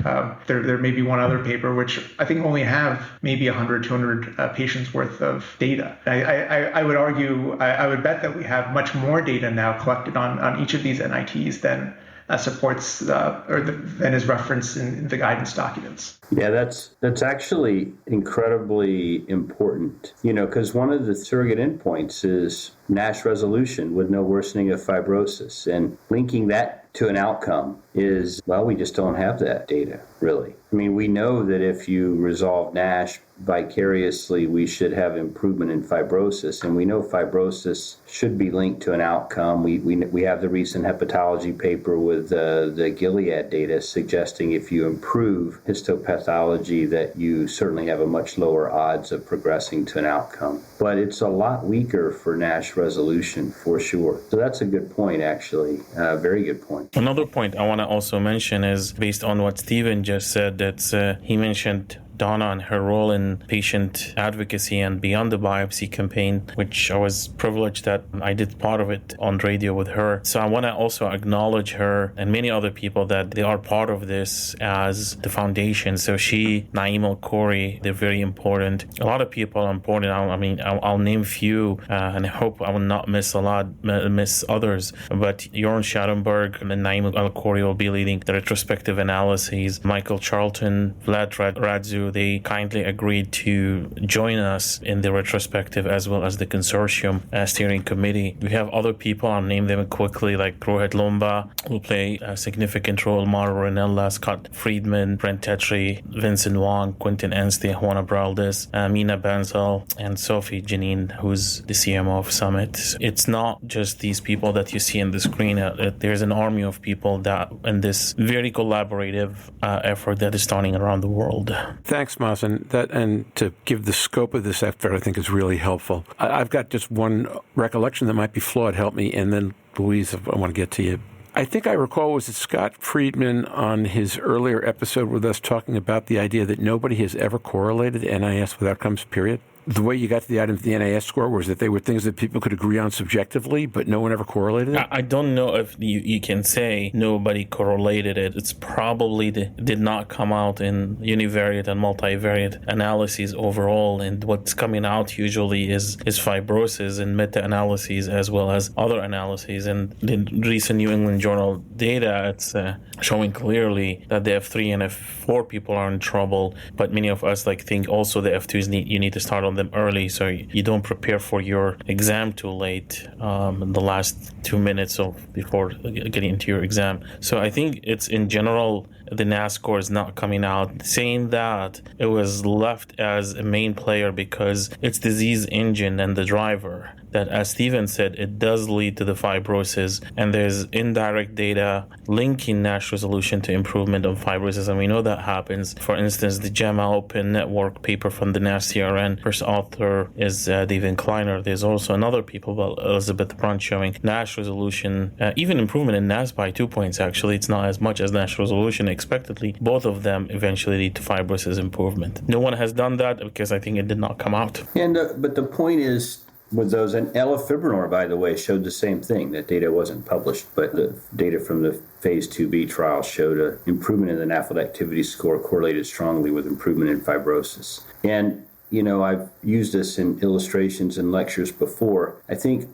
there may be one other paper, which I think only have maybe 100, 200 patients worth of data. I would argue, I would bet that we have much more data now collected on each of these NITs than supports than is referenced in the guidance documents. Yeah, that's actually incredibly important, because one of the surrogate endpoints is NASH resolution with no worsening of fibrosis, and linking that to an outcome is, well, we just don't have that data, really. I mean, we know that if you resolve NASH vicariously, we should have improvement in fibrosis, and we know fibrosis should be linked to an outcome. We have the recent hepatology paper with the Gilead data suggesting if you improve histopathology that you certainly have a much lower odds of progressing to an outcome. But it's a lot weaker for NASH resolution, for sure. So that's a good point, actually. Very good point. Another point I want to also mention is based on what Stephen just said, that he mentioned Donna and her role in patient advocacy and Beyond the Biopsy campaign, which I was privileged that I did part of it on radio with her. So I want to also acknowledge her and many other people that they are part of this as the foundation. So she, Naima, Corey, they're very important. A lot of people are important. I'll name few, and I hope I will not miss others. But Jorn Schattenberg and Naima Al-Khoury will be leading the retrospective analyses. Michael Charlton, Vlad Radzu, they kindly agreed to join us in the retrospective as well as the consortium steering committee. We have other people, I'll name them quickly, like Rohit Lomba will play a significant role, Mara Ranella, Scott Friedman, Brent Tetri, Vincent Wong, Quentin Anstey, Juana Braldis, Mina Benzel, and Sophie Janine, who's the CMO of Summit. It's not just these people that you see on the screen. There's an army of people that in this very collaborative effort that is starting around the world. Thanks, Mazen. And to give the scope of this effort, I think is really helpful. I've got just one recollection that might be flawed. Help me. And then, Louise, I want to get to you. I think I recall, was it Scott Friedman on his earlier episode with us talking about the idea that nobody has ever correlated NIS with outcomes, period? The way you got to the item of the NIS score was that they were things that people could agree on subjectively, but no one ever correlated it? I don't know if you can say nobody correlated it. It's probably did not come out in univariate and multivariate analyses overall, and what's coming out usually is fibrosis and meta-analyses as well as other analyses. And the recent New England Journal data, it's showing clearly that the F3 and F4 people are in trouble, but many of us think also the F2s you need to start on them early, so you don't prepare for your exam too late in the last 2 minutes before getting into your exam. So I think it's in general the NAS score is not coming out. Saying that, it was left as a main player because it's disease engine and the driver. That, as Stephen said, it does lead to the fibrosis, and there's indirect data linking NASH resolution to improvement of fibrosis, and we know that happens. For instance, the JAMA Open Network paper from the NASH CRN, first author is David Kleiner. There's also another paper about Elizabeth Brunt showing NASH resolution, even improvement in NAS by 2 points, actually. It's not as much as NASH resolution expectedly. Both of them eventually lead to fibrosis improvement. No one has done that because I think it did not come out. And but the point is, with those, and elafibranor, by the way, showed the same thing. That data wasn't published, but the data from the phase 2b trial showed an improvement in the NAFLD activity score correlated strongly with improvement in fibrosis. And, I've used this in illustrations and lectures before. I think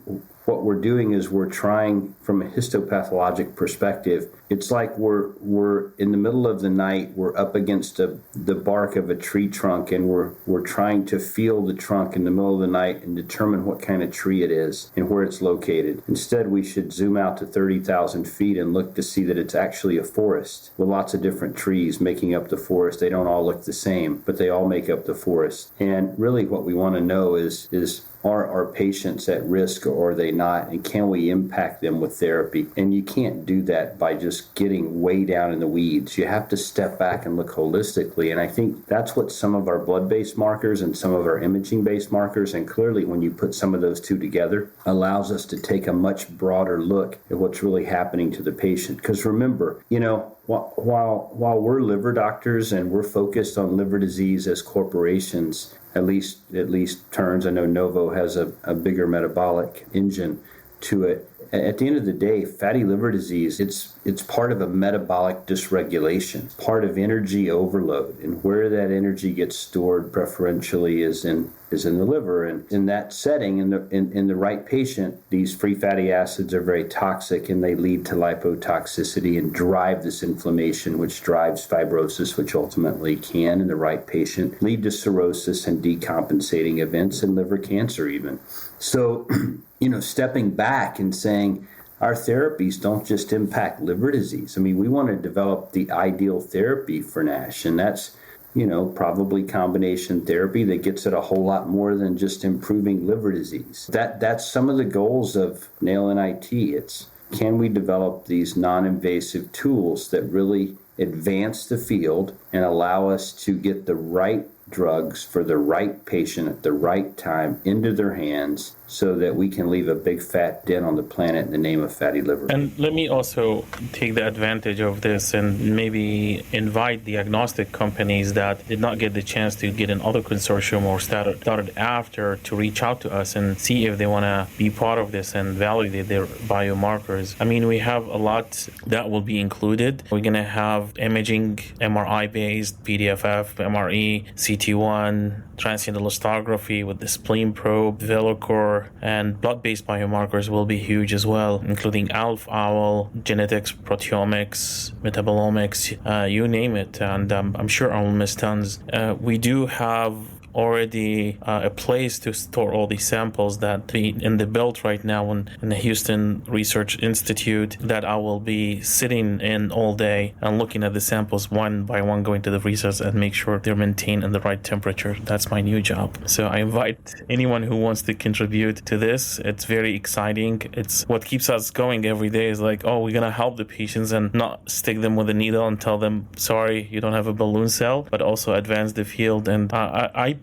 what we're doing is we're trying, from a histopathologic perspective, it's like we're in the middle of the night, we're up against the bark of a tree trunk, and we're trying to feel the trunk in the middle of the night and determine what kind of tree it is and where it's located. Instead, we should zoom out to 30,000 feet and look to see that it's actually a forest with lots of different trees making up the forest. They don't all look the same, but they all make up the forest. And really what we want to know is are our patients at risk or are they not? And can we impact them with therapy? And you can't do that by just getting way down in the weeds. You have to step back and look holistically. And I think that's what some of our blood-based markers and some of our imaging-based markers, and clearly when you put some of those two together, allows us to take a much broader look at what's really happening to the patient. Because remember, while we're liver doctors and we're focused on liver disease as corporations, at least Terns, I know Novo has a bigger metabolic engine to it. At the end of the day, fatty liver disease, it's part of a metabolic dysregulation, part of energy overload, and where that energy gets stored preferentially is in the liver. And in that setting, in the right patient, these free fatty acids are very toxic, and they lead to lipotoxicity and drive this inflammation, which drives fibrosis, which ultimately can, in the right patient, lead to cirrhosis and decompensating events and liver cancer even. So, stepping back and saying our therapies don't just impact liver disease. I mean, we want to develop the ideal therapy for NASH, and that's, probably combination therapy that gets at a whole lot more than just improving liver disease. That's some of the goals of NAIL-NIT. It's, can we develop these non-invasive tools that really advance the field and allow us to get the right drugs for the right patient at the right time into their hands so that we can leave a big fat dent on the planet in the name of fatty liver. And let me also take the advantage of this and maybe invite the agnostic companies that did not get the chance to get in other consortium or started after to reach out to us and see if they want to be part of this and validate their biomarkers. I mean, we have a lot that will be included. We're going to have imaging, MRI-based, PDFF, MRE, CT1, transient elastography with the spleen probe, VeloCore, and blood-based biomarkers will be huge as well, including ALF-AWL, genetics, proteomics, metabolomics, you name it. And I'm sure I will miss tons. We do have already a place to store all these samples that in the build right now in the Houston Research Institute that I will be sitting in all day and looking at the samples one by one, going to the freezers and make sure they're maintained in the right temperature. That's my new job. So I invite anyone who wants to contribute to this. It's very exciting. It's what keeps us going every day is like, oh, we're going to help the patients and not stick them with a needle and tell them, sorry, you don't have a balloon cell, but also advance the field. And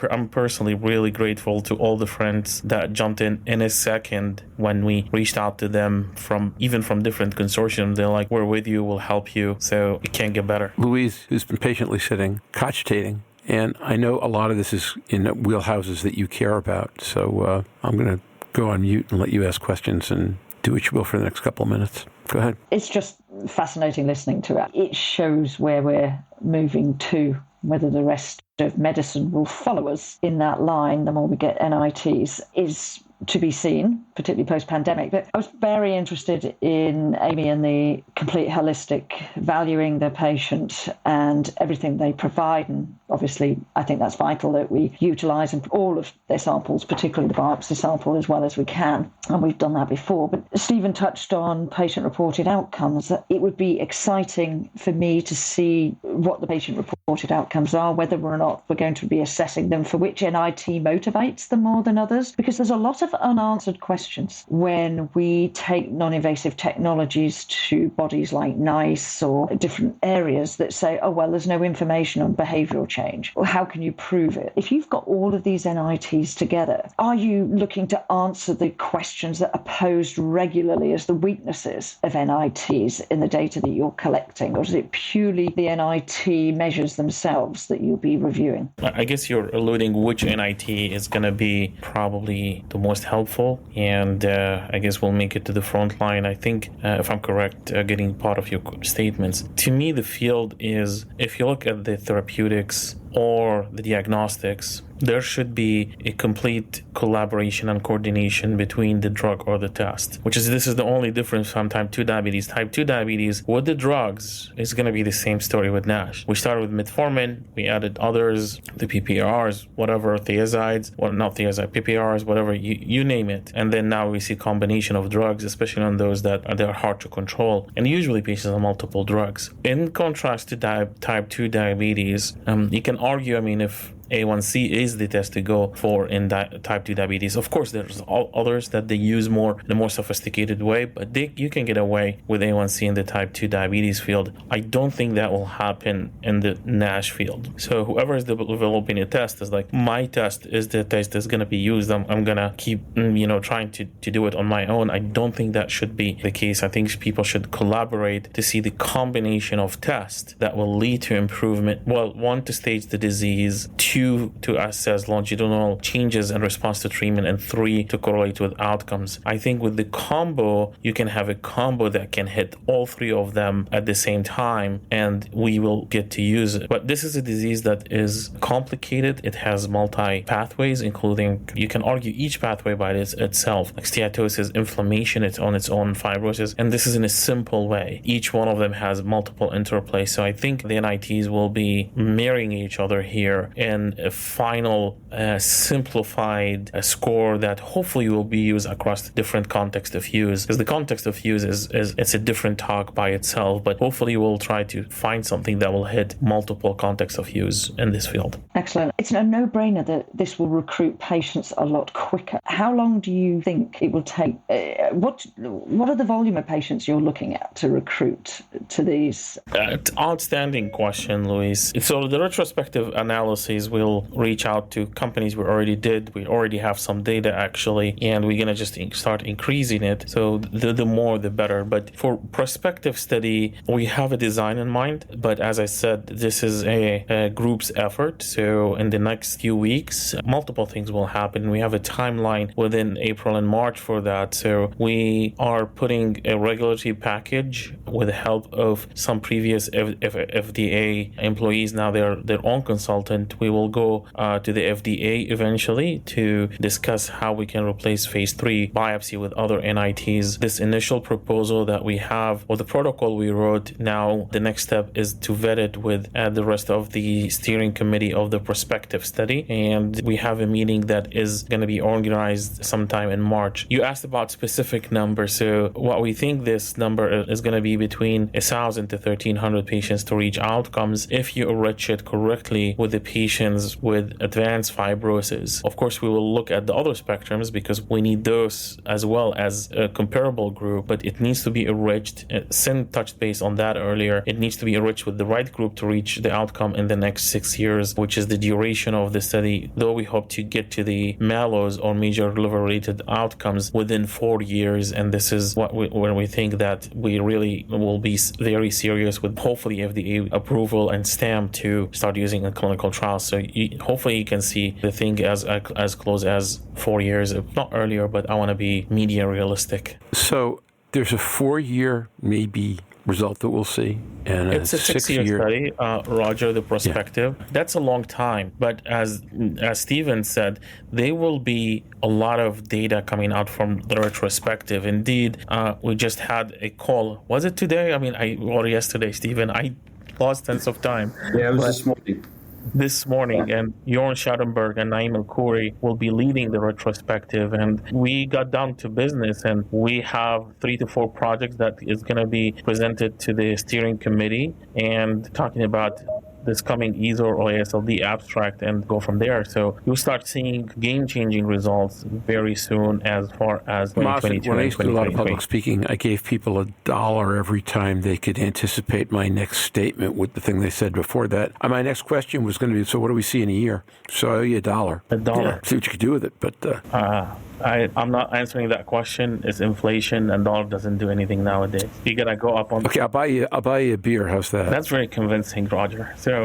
I'm personally really grateful to all the friends that jumped in a second when we reached out to them from different consortiums. They're like, we're with you, we'll help you. So it can't get better. Louise, who's been patiently sitting, cogitating, and I know a lot of this is in wheelhouses that you care about. So I'm going to go on mute and let you ask questions and do what you will for the next couple of minutes. Go ahead. It's just fascinating listening to it. It shows where we're moving to. Whether the rest of medicine will follow us in that line, the more we get NITs, is to be seen, particularly post-pandemic. But I was very interested in Amy and the complete holistic, valuing the patient and everything they provide. And obviously, I think that's vital that we utilise all of their samples, particularly the biopsy sample, as well as we can. And we've done that before. But Stephen touched on patient-reported outcomes. It would be exciting for me to see what the patient-reported outcomes are, whether or not we're going to be assessing them for which NIT motivates them more than others, because there's a lot of unanswered questions when we take non-invasive technologies to bodies like NICE or different areas that say, oh, well, there's no information on behavioural change. Well, how can you prove it? If you've got all of these NITs together, are you looking to answer the questions that are posed regularly as the weaknesses of NITs in the data that you're collecting? Or is it purely the NIT measures themselves that you'll be reviewing? I guess you're alluding which NIT is going to be probably the most helpful, and I guess we'll make it to the front line. I think, if I'm correct, getting part of your statements. To me, the field is, if you look at the therapeutics or the diagnostics, there should be a complete collaboration and coordination between the drug or the test, this is the only difference from type 2 diabetes. Type 2 diabetes with the drugs is going to be the same story with NASH. We started with metformin, we added others, the PPRs, whatever, thiazides, or not thiazide, PPRs, whatever, you name it. And then now we see combination of drugs, especially on those that are hard to control. And usually patients on multiple drugs. In contrast to type 2 diabetes, you can argue, if A1C is the test to go for in type 2 diabetes. Of course, there's others that they use more in a more sophisticated way, but you can get away with A1C in the type 2 diabetes field. I don't think that will happen in the NASH field. So whoever is developing a test is like, my test is the test that's going to be used. I'm going to keep, trying to do it on my own. I don't think that should be the case. I think people should collaborate to see the combination of tests that will lead to improvement. Well, one, to stage the disease, two, to assess longitudinal changes in response to treatment, and three, to correlate with outcomes. I think with the combo, you can have a combo that can hit all three of them at the same time, and we will get to use it. But this is a disease that is complicated. It has multi-pathways, including, you can argue each pathway by itself, like steatosis, inflammation, it's on its own, fibrosis, and this is in a simple way. Each one of them has multiple interplay. So I think the NITs will be marrying each other here in a final simplified score that hopefully will be used across the different context of use, because the context of use is it's a different talk by itself, but hopefully we'll try to find something that will hit multiple contexts of use in this field. Excellent. It's a no-brainer that this will recruit patients a lot quicker. How long do you think it will take? What are the volume of patients you're looking at to recruit to these? Outstanding question, Luis. So the retrospective analysis, we'll reach out to companies we already did. We already have some data actually, and we're going to just start increasing it. So the more, the better. But for prospective study, we have a design in mind. But as I said, this is a group's effort. So in the next few weeks, multiple things will happen. We have a timeline within April and March for that. So we are putting a regulatory package with the help of some previous FDA employees. Now they're their own consultant. We will go to the FDA eventually to discuss how we can replace phase 3 biopsy with other NITs. This initial proposal that we have, or the protocol we wrote, now the next step is to vet it with the rest of the steering committee of the prospective study. And we have a meeting that is going to be organized sometime in March. You asked about specific numbers. So what we think this number is going to be between 1,000 to 1,300 patients to reach outcomes if you enrich it correctly with the patients with advanced fibrosis. Of course, we will look at the other spectrums because we need those as well as a comparable group, but it needs to be enriched. Sin touched base on that earlier. It needs to be enriched with the right group to reach the outcome in the next 6 years, which is the duration of the study, though we hope to get to the MALOs or major liver-related outcomes within 4 years. And this is when we think that we really will be very serious with hopefully FDA approval and stamp to start using a clinical trial. So hopefully you can see the thing as close as 4 years, if not earlier, but I want to be media realistic. So there's a 4-year maybe result that we'll see, and it's a 6-year study, Roger, the prospective. Yeah. That's a long time, but as Stephen said, there will be a lot of data coming out from the retrospective. Indeed, we just had a call. Was it today? Or yesterday, Stephen? I lost sense of time. Yeah, it was this morning. This morning, and Jorn Schattenberg and Naim El-Khoury will be leading the retrospective, and we got down to business, and we have 3 to 4 projects that is going to be presented to the steering committee and talking about this coming EASL or AASLD abstract and go from there. So you'll start seeing game-changing results very soon as far as 2022 when I used to do a lot of public speaking, I gave people $1 every time they could anticipate my next statement with the thing they said before that. My next question was going to be, so what do we see in a year? So I owe you $1. $1. Yeah, see what you could do with it. But I'm not answering that question. It's inflation, and dollar doesn't do anything nowadays. You gotta go up on. Okay, I'll buy you a beer. How's that? That's very convincing, Roger. So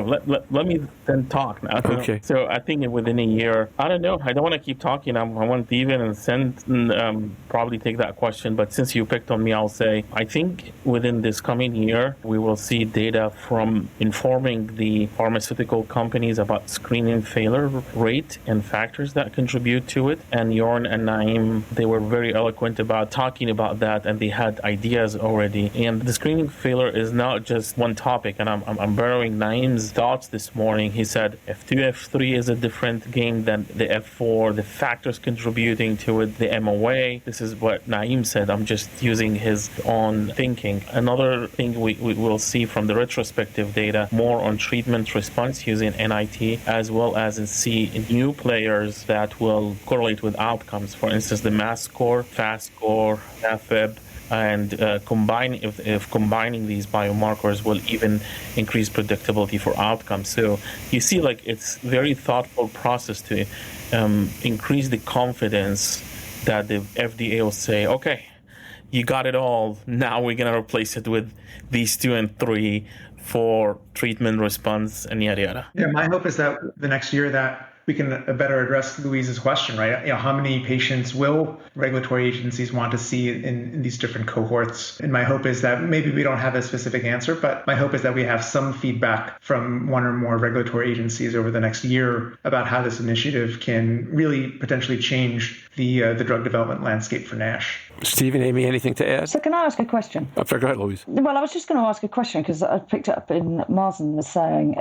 let me then talk now. Okay. So I think within a year, I don't know. I don't want to keep talking. I want Steven and Send probably take that question. But since you picked on me, I'll say I think within this coming year we will see data from informing the pharmaceutical companies about screening failure rate and factors that contribute to it. And Jorn and Naim, they were very eloquent about talking about that, and they had ideas already. And the screening failure is not just one topic, and I'm borrowing Naim's thoughts this morning. He said F2, F3 is a different game than the F4, the factors contributing to it, the MOA. This is what Naim said. I'm just using his own thinking. Another thing we will see from the retrospective data, more on treatment response using NIT, as well as see new players that will correlate with outcomes. For instance, the MAS score, FAST score, AFib, and combining these biomarkers will even increase predictability for outcomes. So you see, it's very thoughtful process to increase the confidence that the FDA will say, okay, you got it all. Now we're going to replace it with these 2 and 3 for treatment response and yada yada. Yeah, my hope is that the next year that we can better address Louise's question, right? How many patients will regulatory agencies want to see in these different cohorts? And my hope is that maybe we don't have a specific answer, but my hope is that we have some feedback from one or more regulatory agencies over the next year about how this initiative can really potentially change the drug development landscape for NASH. Stephen, Amy, anything to add? So can I ask a question? Oh, sorry, go ahead, Louise. Well, I was just going to ask a question because I picked it up in Mazen was saying,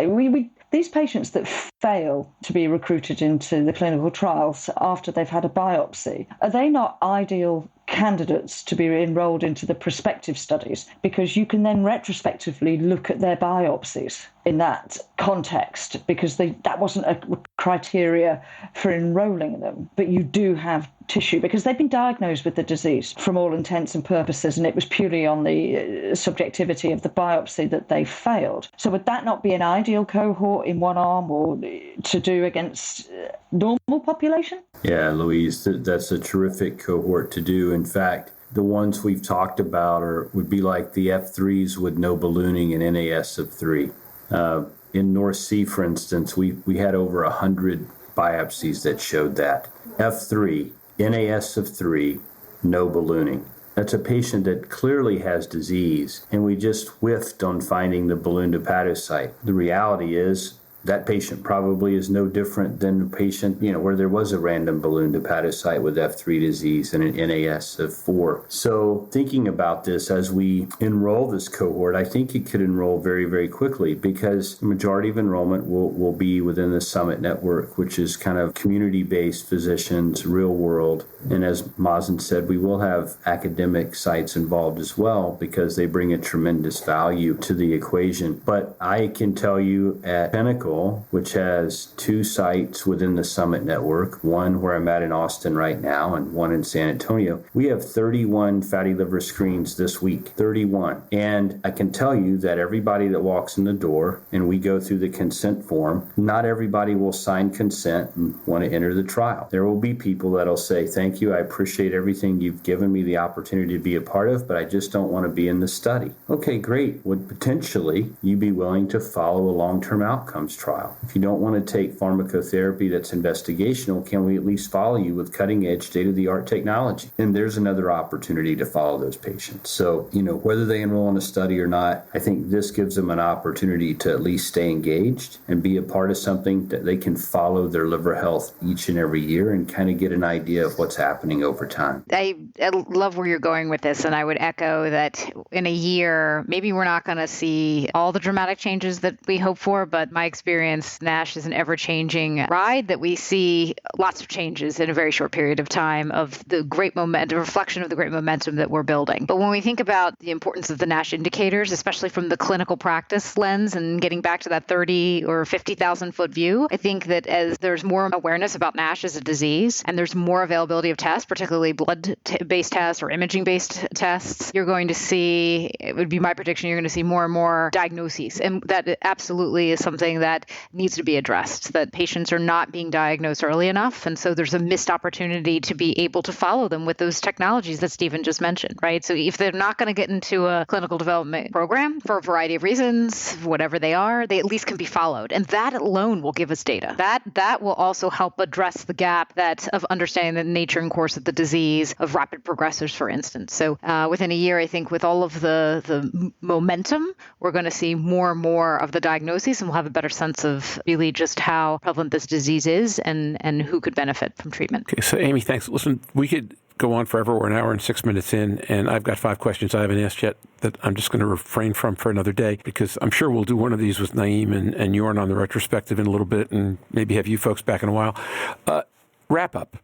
these patients that fail to be recruited into the clinical trials after they've had a biopsy, are they not ideal candidates to be enrolled into the prospective studies? Because you can then retrospectively look at their biopsies in that context, because that wasn't a criteria for enrolling them. But you do have tissue because they've been diagnosed with the disease from all intents and purposes, and it was purely on the subjectivity of the biopsy that they failed. So would that not be an ideal cohort in one arm or to do against normal population? Yeah, Louise, that's a terrific cohort to do. In fact, the ones we've talked about would be like the F3s with no ballooning and NAS of 3. In North Sea, for instance, we had over 100 biopsies that showed that. F3, NAS of 3, no ballooning. That's a patient that clearly has disease, and we just whiffed on finding the ballooned hepatocyte. The reality is that patient probably is no different than a patient, where there was a random ballooned hepatocyte with F3 disease and an NAS of 4. So thinking about this as we enroll this cohort, I think it could enroll very, very quickly because the majority of enrollment will be within the Summit Network, which is kind of community-based physicians, real world. And as Mazen said, we will have academic sites involved as well because they bring a tremendous value to the equation. But I can tell you at Pinnacle, which has 2 sites within the Summit Network, one where I'm at in Austin right now and one in San Antonio, we have 31 fatty liver screens this week, 31. And I can tell you that everybody that walks in the door and we go through the consent form, not everybody will sign consent and want to enter the trial. There will be people that'll say, thank you, I appreciate everything you've given me the opportunity to be a part of, but I just don't want to be in the study. Okay, great. Would potentially you be willing to follow a long-term outcomes trial? If you don't want to take pharmacotherapy that's investigational, can we at least follow you with cutting-edge state-of-the-art technology? And there's another opportunity to follow those patients. So, whether they enroll in a study or not, I think this gives them an opportunity to at least stay engaged and be a part of something that they can follow their liver health each and every year and kind of get an idea of what's happening over time. I love where you're going with this, and I would echo that in a year, maybe we're not going to see all the dramatic changes that we hope for, but my experience, NASH is an ever-changing ride that we see lots of changes in a very short period of time of the great momentum, reflection of the great momentum that we're building. But when we think about the importance of the NASH indicators, especially from the clinical practice lens and getting back to that 30 or 50,000 foot view, I think that as there's more awareness about NASH as a disease and there's more availability of tests, particularly blood-based tests or imaging-based tests, you're going to see, it would be my prediction, you're going to see more and more diagnoses. And that absolutely is something that needs to be addressed, that patients are not being diagnosed early enough. And so there's a missed opportunity to be able to follow them with those technologies that Stephen just mentioned, right? So if they're not going to get into a clinical development program for a variety of reasons, whatever they are, they at least can be followed. And that alone will give us data. That will also help address the gap of understanding the nature and course of the disease, of rapid progressors, for instance. So within a year, I think with all of the momentum, we're going to see more and more of the diagnoses, and we'll have a better sense of really just how prevalent this disease is and who could benefit from treatment. Okay, so Amy, thanks. Listen, we could go on forever. We're an hour and 6 minutes in, and I've got 5 questions I haven't asked yet that I'm just going to refrain from for another day, because I'm sure we'll do one of these with Naeem and Jorn on the retrospective in a little bit, and maybe have you folks back in a while. Wrap up.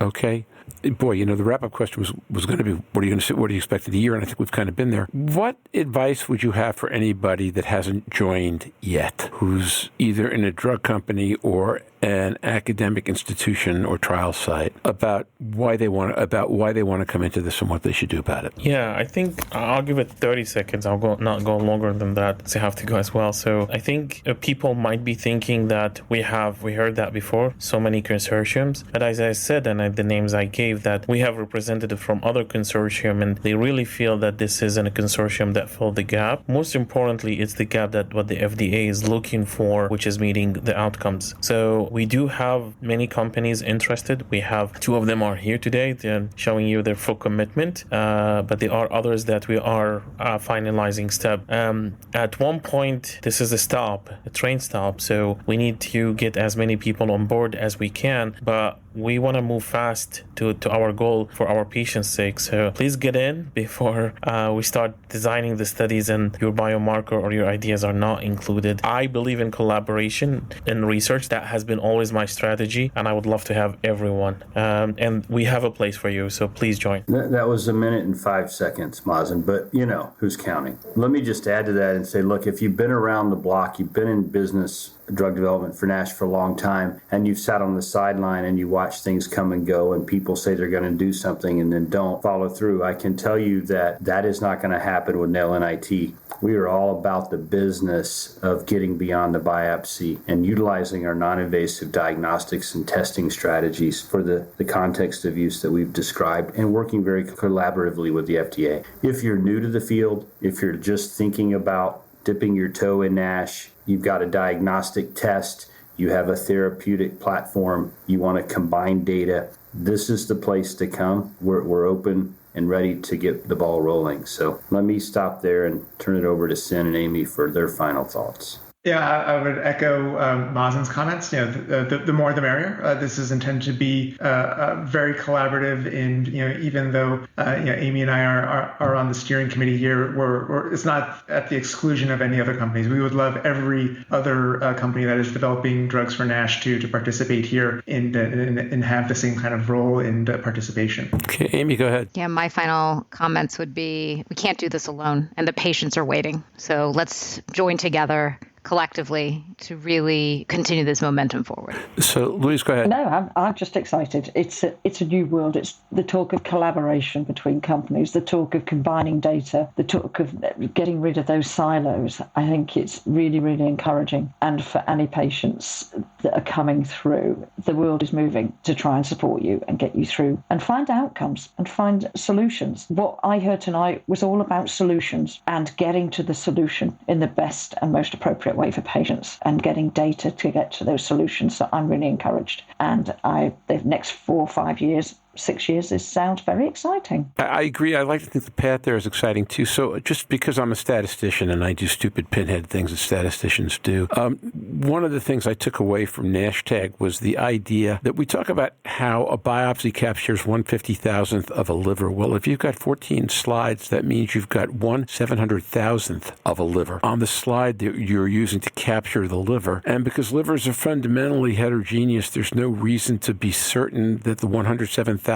Okay. Boy, the wrap-up question was going to be, what are you going to say? What do you expect of the year? And I think we've kind of been there. What advice would you have for anybody that hasn't joined yet, who's either in a drug company or an academic institution or trial site, about why they want to come into this and what they should do about it? Yeah, I think I'll give it 30 seconds. I'll not go longer than that, because I have to go as well. So I think people might be thinking that we heard that before, so many consortiums. But as I said, and the names I gave, that we have representatives from other consortium, and they really feel that this is a consortium that filled the gap. Most importantly, it's the gap that what the FDA is looking for, which is meeting the outcomes. So we do have many companies interested. We have 2 of them are here today. They're showing you their full commitment, but there are others that we are finalizing step. At one point, this is a train stop, so we need to get as many people on board as we can, but we want to move fast to our goal for our patients' sake. So please get in before we start designing the studies and your biomarker or your ideas are not included. I believe in collaboration and research. That has been been always my strategy, and I would love to have everyone. And we have a place for you, so please join. That was 1 minute and 5 seconds, Mazen, but who's counting? Let me just add to that and say, look, if you've been around the block, you've been in business, drug development for NASH for a long time, and you've sat on the sideline and you watch things come and go and people say they're going to do something and then don't follow through, I can tell you that is not going to happen with NAIL-NIT. We are all about the business of getting beyond the biopsy and utilizing our non-invasive diagnostics and testing strategies for the context of use that we've described, and working very collaboratively with the FDA. If you're new to the field, if you're just thinking about dipping your toe in NASH, you've got a diagnostic test, you have a therapeutic platform, you want to combine data, this is the place to come. We're open and ready to get the ball rolling. So let me stop there and turn it over to Sin and Amy for their final thoughts. Yeah, I would echo Mazen's comments. The more the merrier. This is intended to be very collaborative, and even though Amy and I are on the steering committee here, it's not at the exclusion of any other companies. We would love every other company that is developing drugs for NASH to participate here and have the same kind of role and participation. Okay, Amy, go ahead. Yeah, my final comments would be, we can't do this alone, and the patients are waiting. So let's join together collectively to really continue this momentum forward. So, Louise, go ahead. No, I'm just excited. It's a new world. It's the talk of collaboration between companies, the talk of combining data, the talk of getting rid of those silos. I think it's really, really encouraging. And for any patients that are coming through, the world is moving to try and support you and get you through and find outcomes and find solutions. What I heard tonight was all about solutions and getting to the solution in the best and most appropriate way for patients and getting data to get to those solutions. So I'm really encouraged. And the next 4 or 5 years, 6 years, this sounds very exciting. I agree. I like to think the path there is exciting too. So just because I'm a statistician and I do stupid pinhead things that statisticians do, one of the things I took away from NASH-TAG was the idea that we talk about how a biopsy captures 1/50,000th of a liver. Well, if you've got 14 slides, that means you've got 1/700,000th of a liver on the slide that you're using to capture the liver. And because livers are fundamentally heterogeneous, there's no reason to be certain that the 107,000th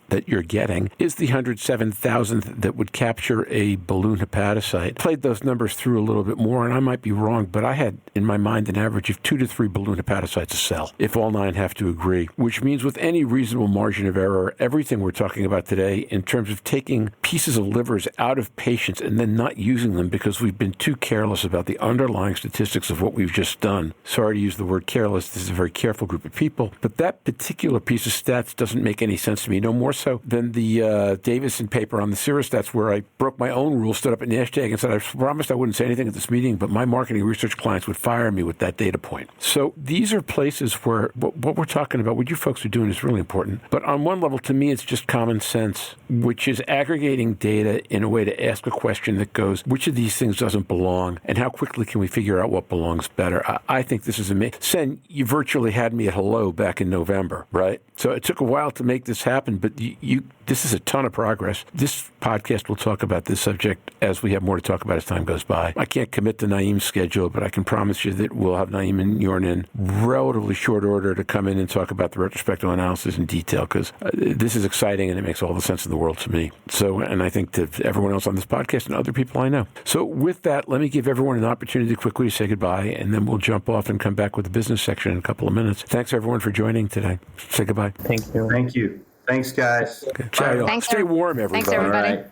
that you're getting is the 107,000th that would capture a balloon hepatocyte. Played those numbers through a little bit more, and I might be wrong, but I had in my mind an average of 2 to 3 balloon hepatocytes a cell, if all 9 have to agree, which means with any reasonable margin of error, everything we're talking about today in terms of taking pieces of livers out of patients and then not using them because we've been too careless about the underlying statistics of what we've just done. Sorry to use the word careless. This is a very careful group of people, but that particular piece of stats doesn't make any sense to me, no more so than the Davison paper on the serostats where I broke my own rule, stood up at NASH-TAG and said, I promised I wouldn't say anything at this meeting, but my marketing research clients would fire me with that data point. So these are places where what we're talking about, what you folks are doing is really important. But on one level, to me, it's just common sense, which is aggregating data in a way to ask a question that goes, which of these things doesn't belong, and how quickly can we figure out what belongs better? I think this is amazing. Sen, you virtually had me at hello back in November, right? So it took a while to make this happen, but this is a ton of progress. This podcast will talk about this subject as we have more to talk about as time goes by. I can't commit to Naeem's schedule, but I can promise you that we'll have Naeem and Jorn in relatively short order to come in and talk about the retrospective analysis in detail, because this is exciting and it makes all the sense in the world to me. So, and I think to everyone else on this podcast and other people I know. So with that, let me give everyone an opportunity quickly to say goodbye, and then we'll jump off and come back with the business section in a couple of minutes. Thanks everyone for joining today. Say goodbye. Thank you. Thank you. Thanks, guys. Okay. Ciao. Thanks, Stay warm, everybody. Thanks, everybody. All right.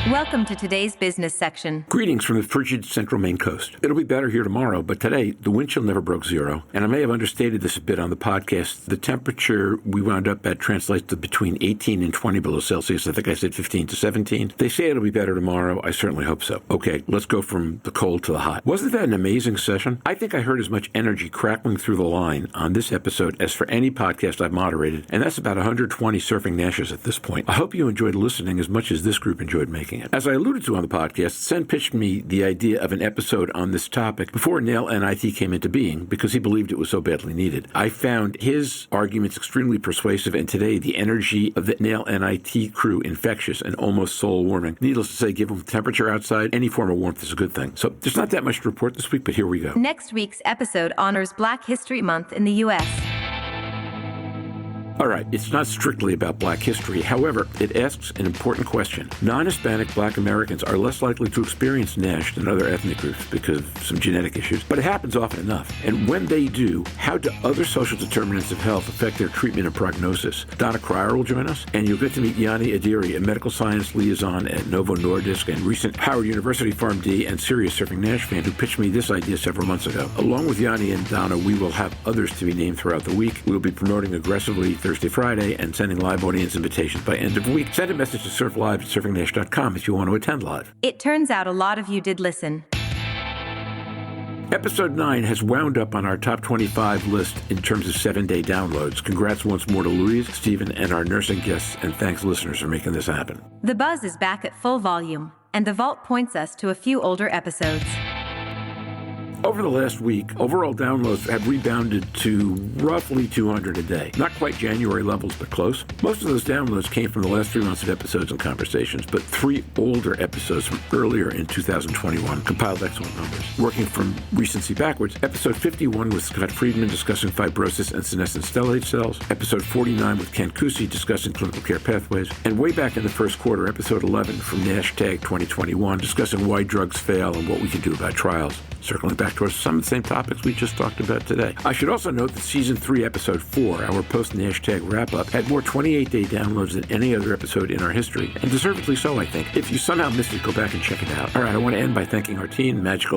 Welcome to today's business section. Greetings from the frigid central Maine coast. It'll be better here tomorrow, but today the wind chill never broke zero, and I may have understated this a bit on the podcast. The temperature we wound up at translates to between 18 and 20 below Celsius. I think I said 15 to 17. They say it'll be better tomorrow. I certainly hope so. Okay, let's go from the cold to the hot. Wasn't that an amazing session? I think I heard as much energy crackling through the line on this episode as for any podcast I've moderated, and that's about 120 surfing NASHs at this point. I hope you enjoyed listening as much as this group enjoyed making it. it. As I alluded to on the podcast, Sen pitched me the idea of an episode on this topic before NAIL-NIT came into being because he believed it was so badly needed. I found his arguments extremely persuasive, and today the energy of the NAIL-NIT crew infectious and almost soul-warming. Needless to say, given the temperature outside, any form of warmth is a good thing. So there's not that much to report this week, but here we go. Next week's episode honors Black History Month in the U.S. All right, it's not strictly about Black history. However, it asks an important question. Non-Hispanic Black Americans are less likely to experience NASH than other ethnic groups because of some genetic issues, but it happens often enough. And when they do, how do other social determinants of health affect their treatment and prognosis? Donna Cryer will join us, and you'll get to meet Yanni Adiri, a medical science liaison at Novo Nordisk and recent Howard University PharmD and serious surfing NASH fan who pitched me this idea several months ago. Along with Yanni and Donna, we will have others to be named throughout the week. We'll be promoting aggressively Thursday, Friday, and sending live audience invitations by end of week. Send a message to surflive@surfingnash.com if you want to attend live. It turns out a lot of you did listen. Episode 9 has wound up on our top 25 list in terms of 7-day downloads. Congrats once more to Louise, Stephen, and our nursing guests, and thanks listeners for making this happen. The buzz is back at full volume, and the vault points us to a few older episodes. Over the last week, overall downloads have rebounded to roughly 200 a day. Not quite January levels, but close. Most of those downloads came from the last 3 months of episodes and conversations, but 3 older episodes from earlier in 2021 compiled excellent numbers. Working from recency backwards, episode 51 with Scott Friedman discussing fibrosis and senescent stellate cells, episode 49 with Ken Kusi discussing clinical care pathways, and way back in the first quarter, episode 11 from NASH 2021 discussing why drugs fail and what we can do about trials. Circling back towards some of the same topics we just talked about today. I should also note that Season 3, Episode 4, our post-NASH wrap-up, had more 28-day downloads than any other episode in our history, and deservedly so, I think. If you somehow missed it, go back and check it out. All right, I want to end by thanking our team, Magic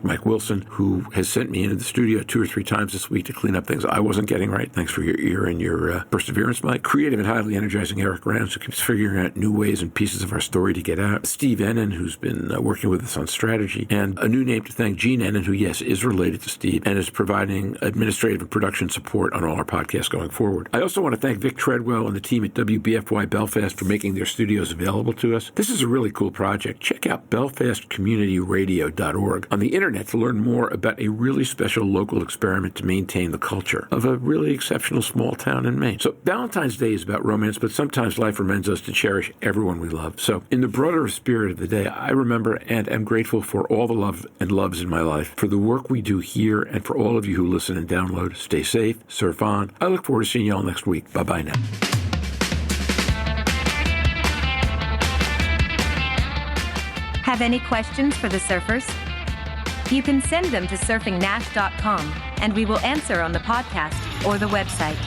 Mike Wilson, who has sent me into the studio 2 or 3 times this week to clean up things I wasn't getting right. Thanks for your ear and your perseverance, Mike. Creative and highly energizing Eric Rounds, who keeps figuring out new ways and pieces of our story to get out. Steve Ennin, who's been working with us on strategy, and a new name to thank, Gene Ennin, who, yes, is related to Steve and is providing administrative and production support on all our podcasts going forward. I also want to thank Vic Treadwell and the team at WBFY Belfast for making their studios available to us. This is a really cool project. Check out belfastcommunityradio.org on the internet to learn more about a really special local experiment to maintain the culture of a really exceptional small town in Maine. So Valentine's Day is about romance, but sometimes life reminds us to cherish everyone we love. So in the broader spirit of the day, I remember and am grateful for all the love and loves in my life, for the work we do here, and for all of you who listen and download. Stay safe, surf on. I look forward to seeing you all next week. Bye-bye now. Have any questions for the surfers? You can send them to surfingnash.com, and we will answer on the podcast or the website.